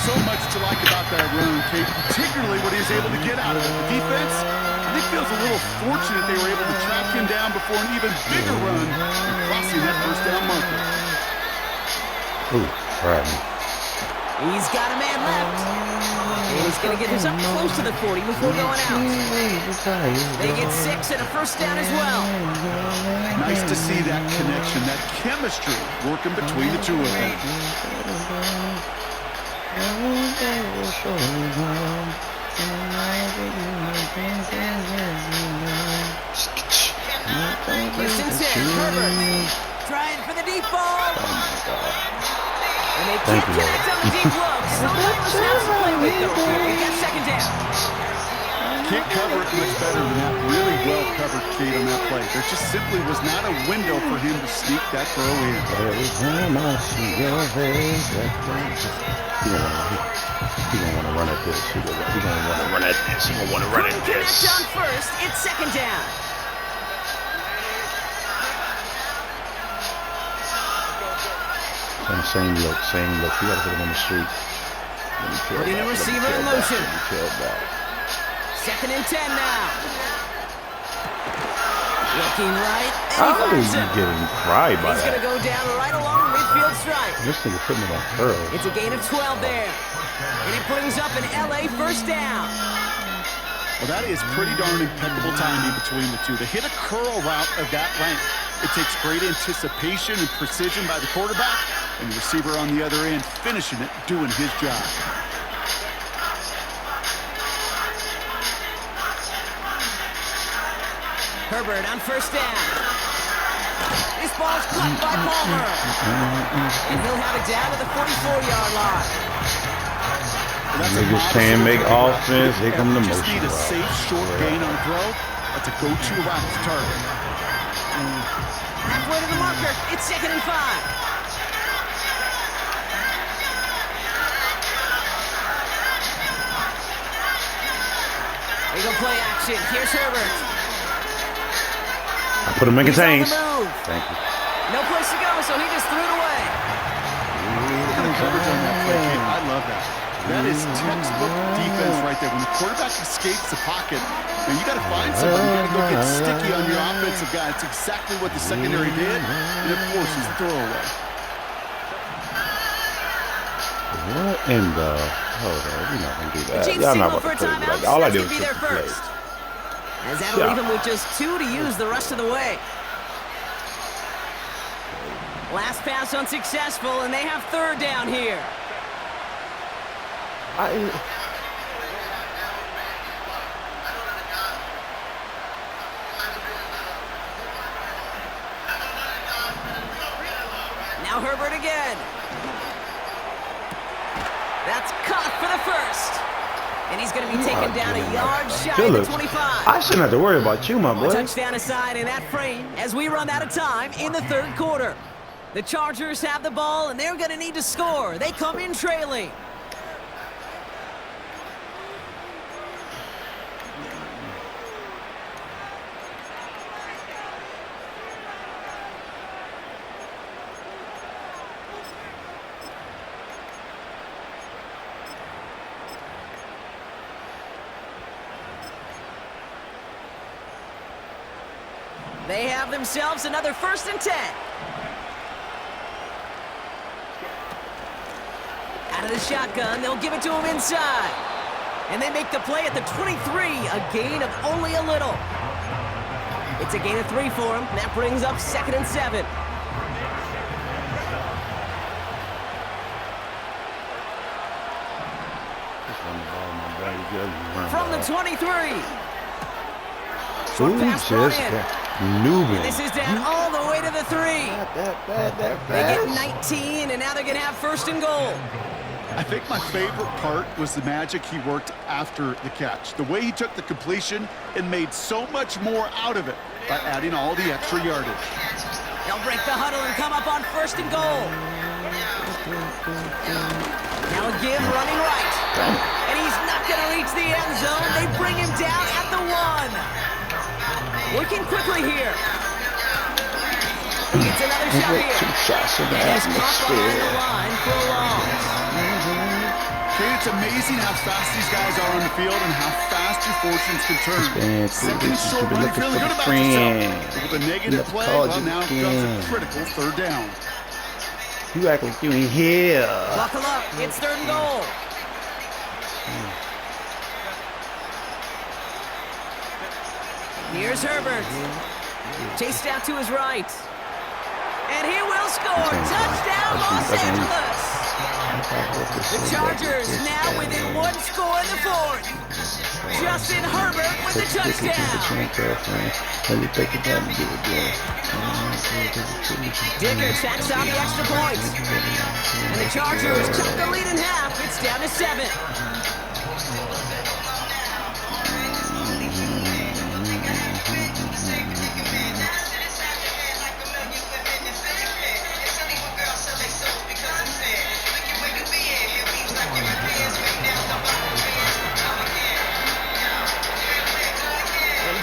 So much to like about that run, Kate, particularly what he was able to get out of it. The defense, I think, feels a little fortunate they were able to track him down before an even bigger run and crossing that 1st down marker. Ooh, right. He's got a man left. And he's going to get this up close to the 40 before going out. They get 6 and a 1st down as well. Nice to see that connection, that chemistry working between the two of them. First and 10, Herbert. Trying for the deep ball. Oh my God. And they can't connect on the deep look. So that was not to play with though. We got 2nd down. can't cover it much better than that. Really well covered gate on that play. There just simply was not a window for him to sneak that throw in. Every time I see your face, he gonna want to run at this. He gonna want to run at this. He gonna want to run at this. Connect on first. It's second down. Same look. You gotta put him on the street. Putting the receiver in motion. Second and 10 now. Looking right. How is he getting fried by He's that? going to go down right along the midfield stripe. This thing is putting it on curl. It's a gain of 12 there. And it brings up an LA first down. Well, that is pretty darn impeccable timing between the two. To hit a curl route of that length, it takes great anticipation and precision by the quarterback, and the receiver on the other end finishing it, doing his job. Herbert on first down. This ball's caught by Palmer. And he'll have it down to the 44-yard line. Niggas can't make offense. Here come the motion. Just need a safe, short gain on throw. That's a go-to route to target. Halfway to the marker. It's second and 5. We go play action. Here's Herbert. I put him in contains. Thank you. No place to go, so he just threw it away. Look at the coverage on that play, Kate. I love that. That is textbook defense right there. When the quarterback escapes the pocket, man, you got to find somebody. You got to go get sticky on your offensive guy. It's exactly what the secondary did, and it forces the throwaway. What in the? Hold on, we're not gonna do that. Chiefs Y'all not single for a gonna play timeout. like all I do That's is gonna be kick their the first. play. As that'll leave him with just 2 to use the rest of the way. Last pass unsuccessful, and they have third down here. Now Herbert again. That's caught for the first. And he's going to be taken down a yard shy of the 25. I shouldn't have to worry about you, my boy. Touchdown aside in that frame as we run out of time in the third quarter. The Chargers have the ball, and they're going to need to score. They come in trailing. They have themselves another 1st and 10. Out of the shotgun, they'll give it to him inside. And they make the play at the 23, a gain of only a little. It's a gain of 3 for him. That brings up 2nd and 7. From the 23. Short pass brought in. And this is down all the way to the 3. They get 19, and now they're going to have 1st and goal. I think my favorite part was the magic he worked after the catch. The way he took the completion and made so much more out of it by adding all the extra yardage. They'll break the huddle and come up on 1st and goal. Now a give running right. And he's not going to reach the end zone. They bring him down at the 1. Working quickly here. He gets another shot here. 2 shots in the atmosphere. The line for a loss. It's amazing how fast these guys are on the field and how fast your fortunes can turn. Second short run, feeling good about yourself. With a negative play, well, now comes a critical 3rd down. You act like you ain't here. Buckle up. It's 3rd and goal. Here's Herbert. Chased out to his right. And he will score. Touchdown, Los Angeles. The Chargers now within 1 score in the 4th. Justin Herbert with the touchdown. Dicker tacks on the extra point. And the Chargers cut the lead in half. It's down to 7.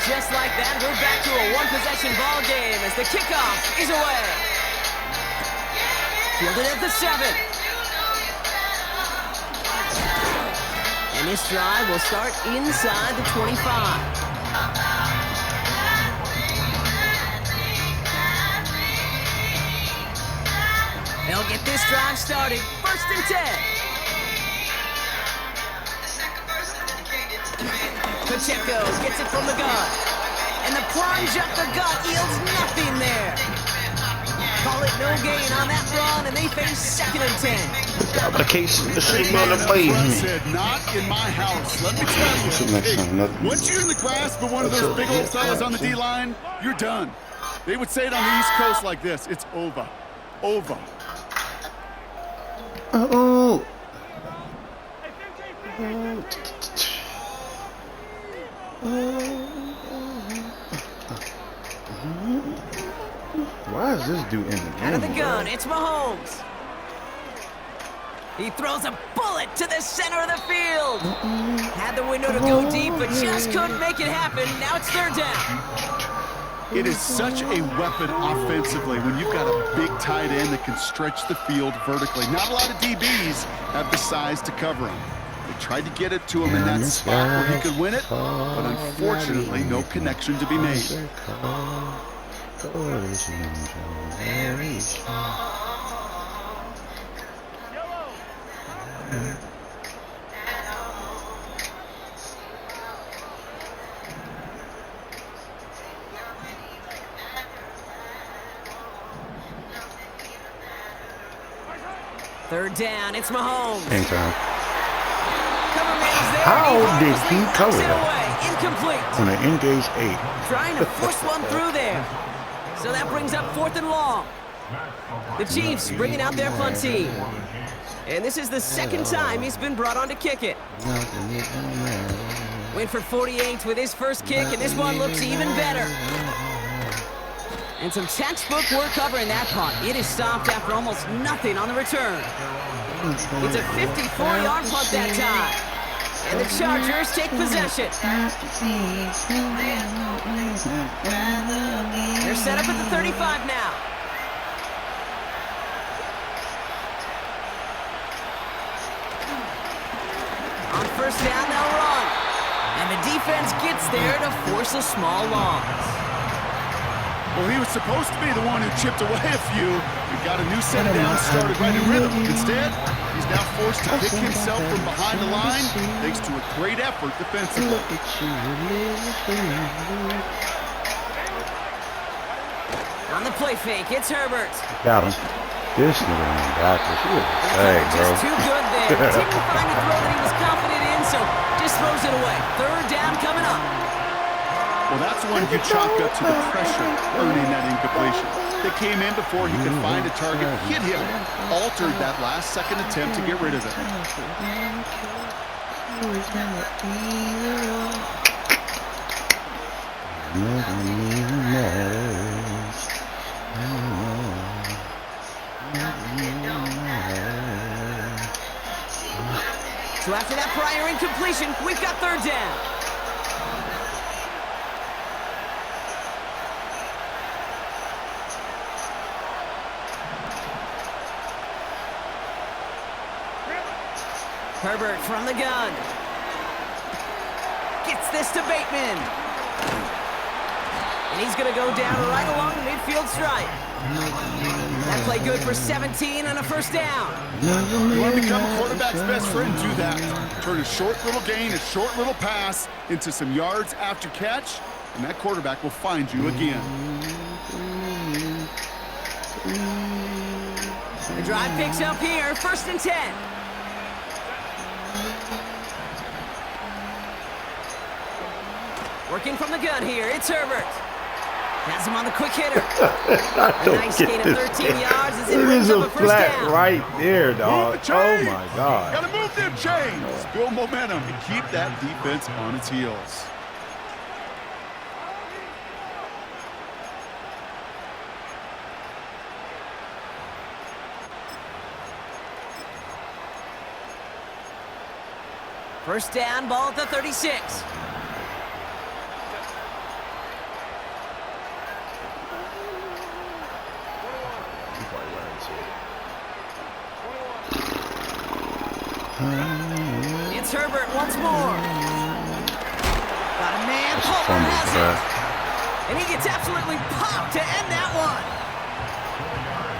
just like that, we're back to a one-possession ball game as the kickoff is away. Fielded at the 7. And this drive will start inside the 25. They'll get this drive started. 1st and 10. Pacheco gets it from the gun. And the plunge up the gut yields nothing there. Call it no gain on that run, and they face 2nd and 10. Application, this is Man the in the front basement. said, not in my house. Let me tell you, hey, once you're in the grasp of one of those big old fellas on the D-line, you're done. They would say it on the East Coast like this. It's over. Over. Oh. Why is this dude in the game? Out of the gun, it's Mahomes. He throws a bullet to the center of the field. Had the window to go deep, but just couldn't make it happen. Now it's 3rd down. It is such a weapon offensively when you've got a big tight end that can stretch the field vertically. Not a lot of DBs have the size to cover him. They tried to get it to him in that spot where he could win it, but unfortunately, no connection to be made. Third down, it's Mahomes. Anytime. Cover man's there. How did he cover Knocks it that? away. Incomplete. On an engage 8. Trying to force one through there. So that brings up 4th and long. The Chiefs bringing out their punt team. And this is the 2nd time he's been brought on to kick it. Went for 48 with his first kick, and this one looks even better. And some textbook work covering that punt. It is stopped after almost nothing on the return. It's a 54-yard punt that time. And the Chargers take possession. They're set up at the 35 now. On 1st down, they'll run. And the defense gets there to force a small loss. Well, he was supposed to be the one who chipped away a few and got a new set of downs started right in rhythm. Instead, he's now forced to pick himself from behind the line thanks to a great effort defensively. On the play fake, it's Herbert. Got him. This nigga got this. Hey, bro. Just too good there. Didn't find a throw that he was confident in, so just throws it away. 3rd down coming up. Well, that's one you chalk up to the pressure earning that incompletion. They came in before he could find a target, hit him, altered that last-second attempt to get rid of it. So after that prior incompletion, we've got 3rd down. Herbert from the gun. Gets this to Bateman. And he's going to go down right along the midfield stripe. That play good for 17 and a 1st down. You want to become a quarterback's best friend? Do that. Turn a short little gain, a short little pass into some yards after catch, and that quarterback will find you again. The drive picks up here, 1st and 10. Working from the gun here, it's Herbert. Has him on the quick hitter. A nice gain of 13 yards as it brings up a 1st down. Right there, dog. Move the Oh chains. my God. Gotta move them chains. Build momentum and keep that defense on its heels. First down, ball at the 36. Herbert once more. Got a man. That's Palmer fumble, has bro. it. And he gets absolutely popped to end that one.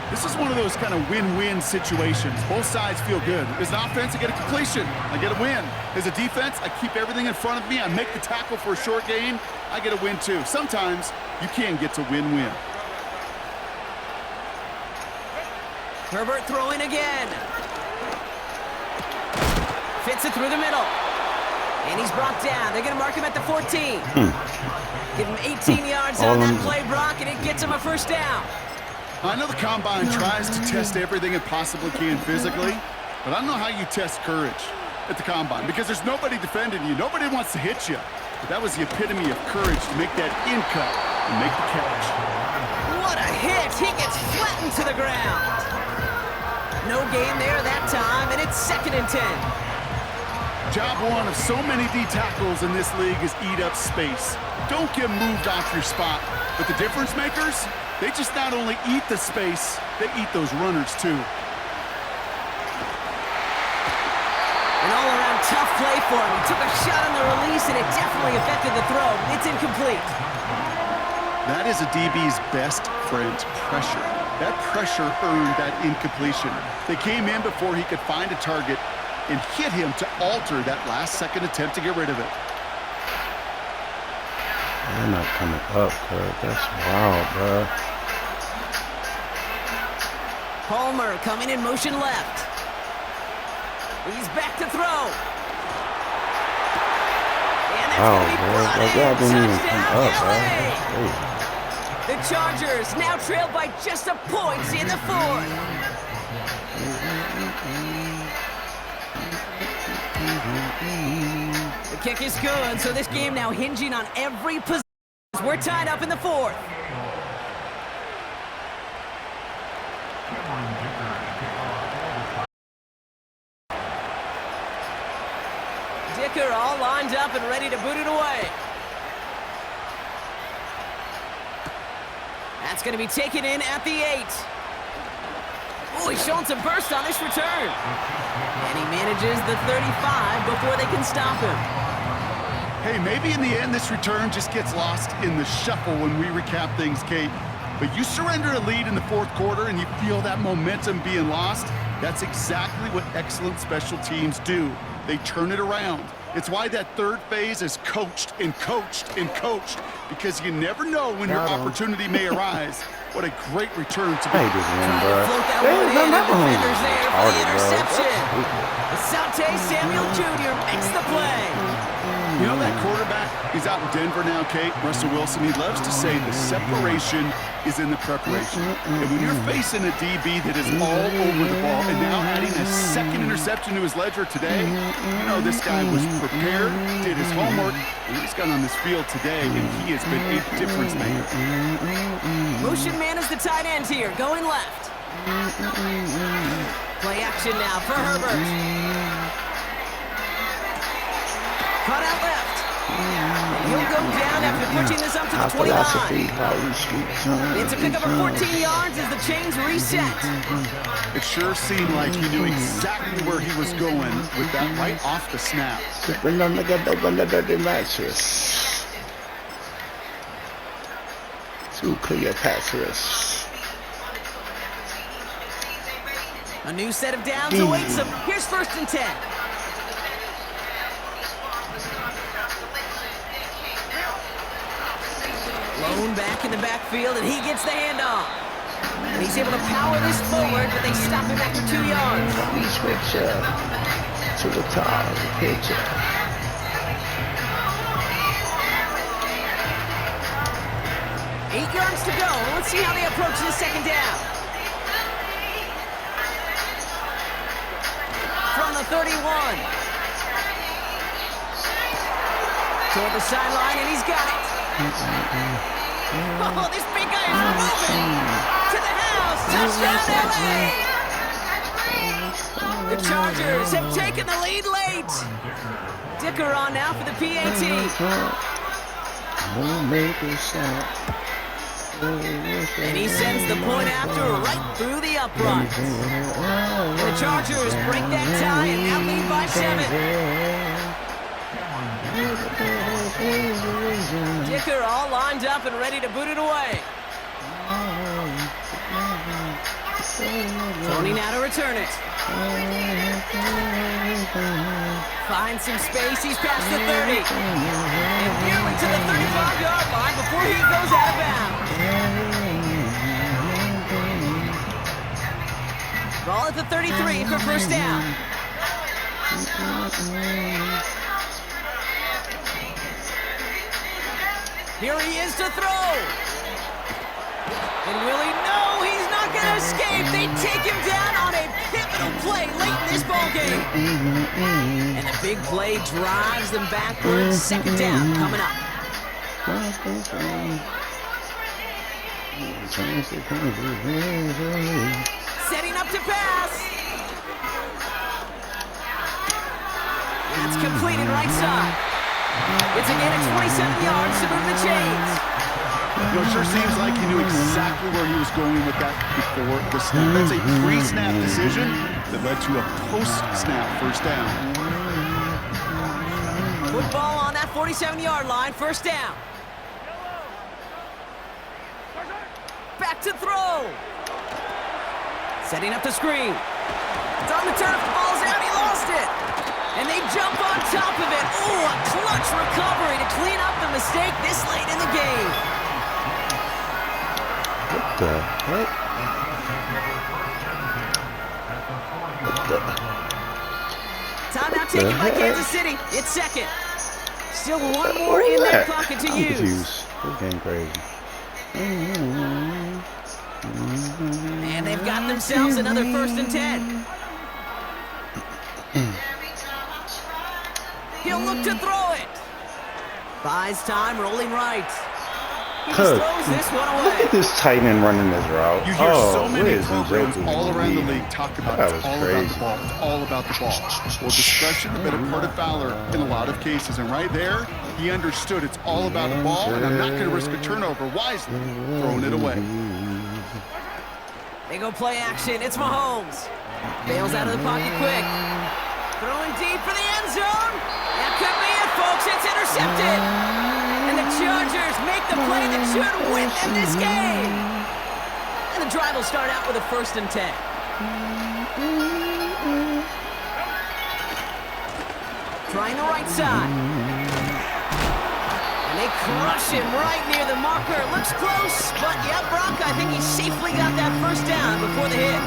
This is one of those kind of win-win situations. Both sides feel good. As an offense, I get a completion. I get a win. As a defense, I keep everything in front of me. I make the tackle for a short gain. I get a win, too. Sometimes you can get to win-win. Herbert throwing again. Fits it through the middle. And he's brought down. They're going to mark him at the 14. Give him 18 yards on that play, Brock, and it gets him a first down. I know the Combine tries to test everything it possibly can physically, but I don't know how you test courage at the Combine because there's nobody defending you. Nobody wants to hit you. But that was the epitome of courage to make that in cut and make the catch. What a hit! He gets flattened to the ground. No gain there that time, and it's 2nd and 10. Job one of so many D tackles in this league is eat up space. Don't get moved off your spot. But the difference makers, they just not only eat the space, they eat those runners too. An all-around tough play for him. He took a shot on the release, and it definitely affected the throw. It's incomplete. That is a DB's best friend, pressure. That pressure earned that incompletion. They came in before he could find a target and hit him to alter that last-second attempt to get rid of it. They're not coming up, bro. That's wild, bro. Palmer coming in motion left. He's back to throw. And that's going to be brought in. That didn't even come up, bro. The Chargers now trailed by just a point in the 4th. The kick is good, so this game now hinging on every possession. We're tied up in the 4th. Dicker all lined up and ready to boot it away. That's going to be taken in at the 8. Oh, he's showing some burst on this return. And he manages the 35 before they can stop him. Hey, maybe in the end this return just gets lost in the shuffle when we recap things, Kate. But you surrender a lead in the 4th quarter and you feel that momentum being lost. That's exactly what excellent special teams do. They turn it around. It's why that 3rd phase is coached and coached and coached, because you never know when your opportunity may arise. What a great return to be. Trying to float that one in, and defenders there for the interception. Asante Samuel Jr. makes the play. You know that quarterback, he's out in Denver now, Kate, Russell Wilson. He loves to say the separation is in the preparation. And when you're facing a DB that is all over the ball and now adding a 2nd interception to his ledger today, you know this guy was prepared, did his homework, and he's got on this field today, and he has been a difference maker. Motion man is the tight end here, going left. Play action now for Herbert. Cut out left. He'll go down after pushing this up to the 29. It's a pickup of 14 yards as the chains reset. It sure seemed like he knew exactly where he was going with that right off the snap. Two clear passes. A new set of downs awaits him. Here's 1st and 10. Lone back in the backfield, and he gets the handoff. And he's able to power this forward, but they stop him after 2 yards. Switcher to the top of the pitcher. 8 yards to go. Let's see how they approach this 2nd down. From the 31. Toward the sideline, and he's got it. Oh, this big guy is moving. To the house. Touchdown, LA. The Chargers have taken the lead late. Dicker on now for the PAT. And he sends the point after right through the uprights. The Chargers break that tie and now lead by 7. Dicker all lined up and ready to boot it away. Tony now to return it. Finds some space. He's past the 30. And nearly to the 35-yard line before he goes out of bounds. Ball at the 33 for first down. Here he is to throw. And will he? No, he's not going to escape. They take him down on a pivotal play late in this ballgame. And the big play drives them backwards. Second down coming up. Setting up to pass. That's completed right side. It's again at 27 yards to move the chains. It sure seems like he knew exactly where he was going with that before the snap. That's a pre-snap decision that led to a post-snap first down. Football on that 47-yard line, first down. Back to throw. Setting up the screen. It's on the turf, the ball's out, he lost it. And they jump on top of it. Ooh, a clutch recovery to clean up the mistake this late in the game. What the heck? Timeout taken by Kansas City. It's second. Still one more in their pocket to use. This game crazy. And they've got themselves another 1st and 10. He'll look to throw it. Buys time, rolling right. He just throws this one away. Look at this tight end running this route. You hear so many programs all around the league talk about it's all about the ball. It's all about the ball. Well, discretion, the better part of valor in a lot of cases. And right there, he understood it's all about the ball, and I'm not going to risk a turnover wisely, throwing it away. They go play action. It's Mahomes. Bails out of the pocket quick. Throwing deep for the end zone. That could be it, folks. It's intercepted. And the Chargers make the play that should win them this game. And the drive will start out with a 1st and 10. Trying the right side. And they crush him right near the marker. Looks close, but yeah, Brock, I think he safely got that first down before the hit.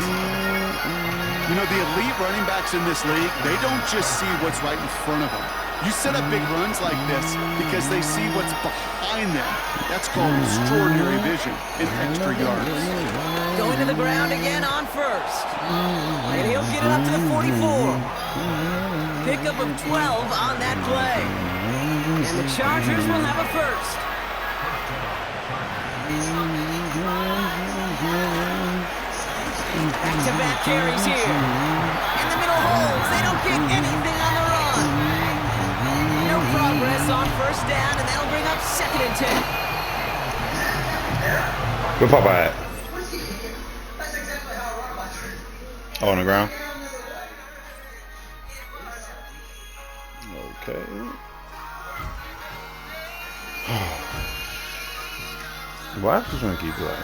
You know, the elite running backs in this league, they don't just see what's right in front of them. You set up big runs like this because they see what's behind them. That's called extraordinary vision and extra yards. Going to the ground again on 1st. And he'll get it up to the 44. Pickup of 12 on that play. And the Chargers will have a 1st. Back-to-back carries here. In the middle holes. They don't get anything on the run. No progress on 1st down, and that'll bring up 2nd and 10. Where Papa at? Oh, on the ground? Okay. Why is this going to keep going?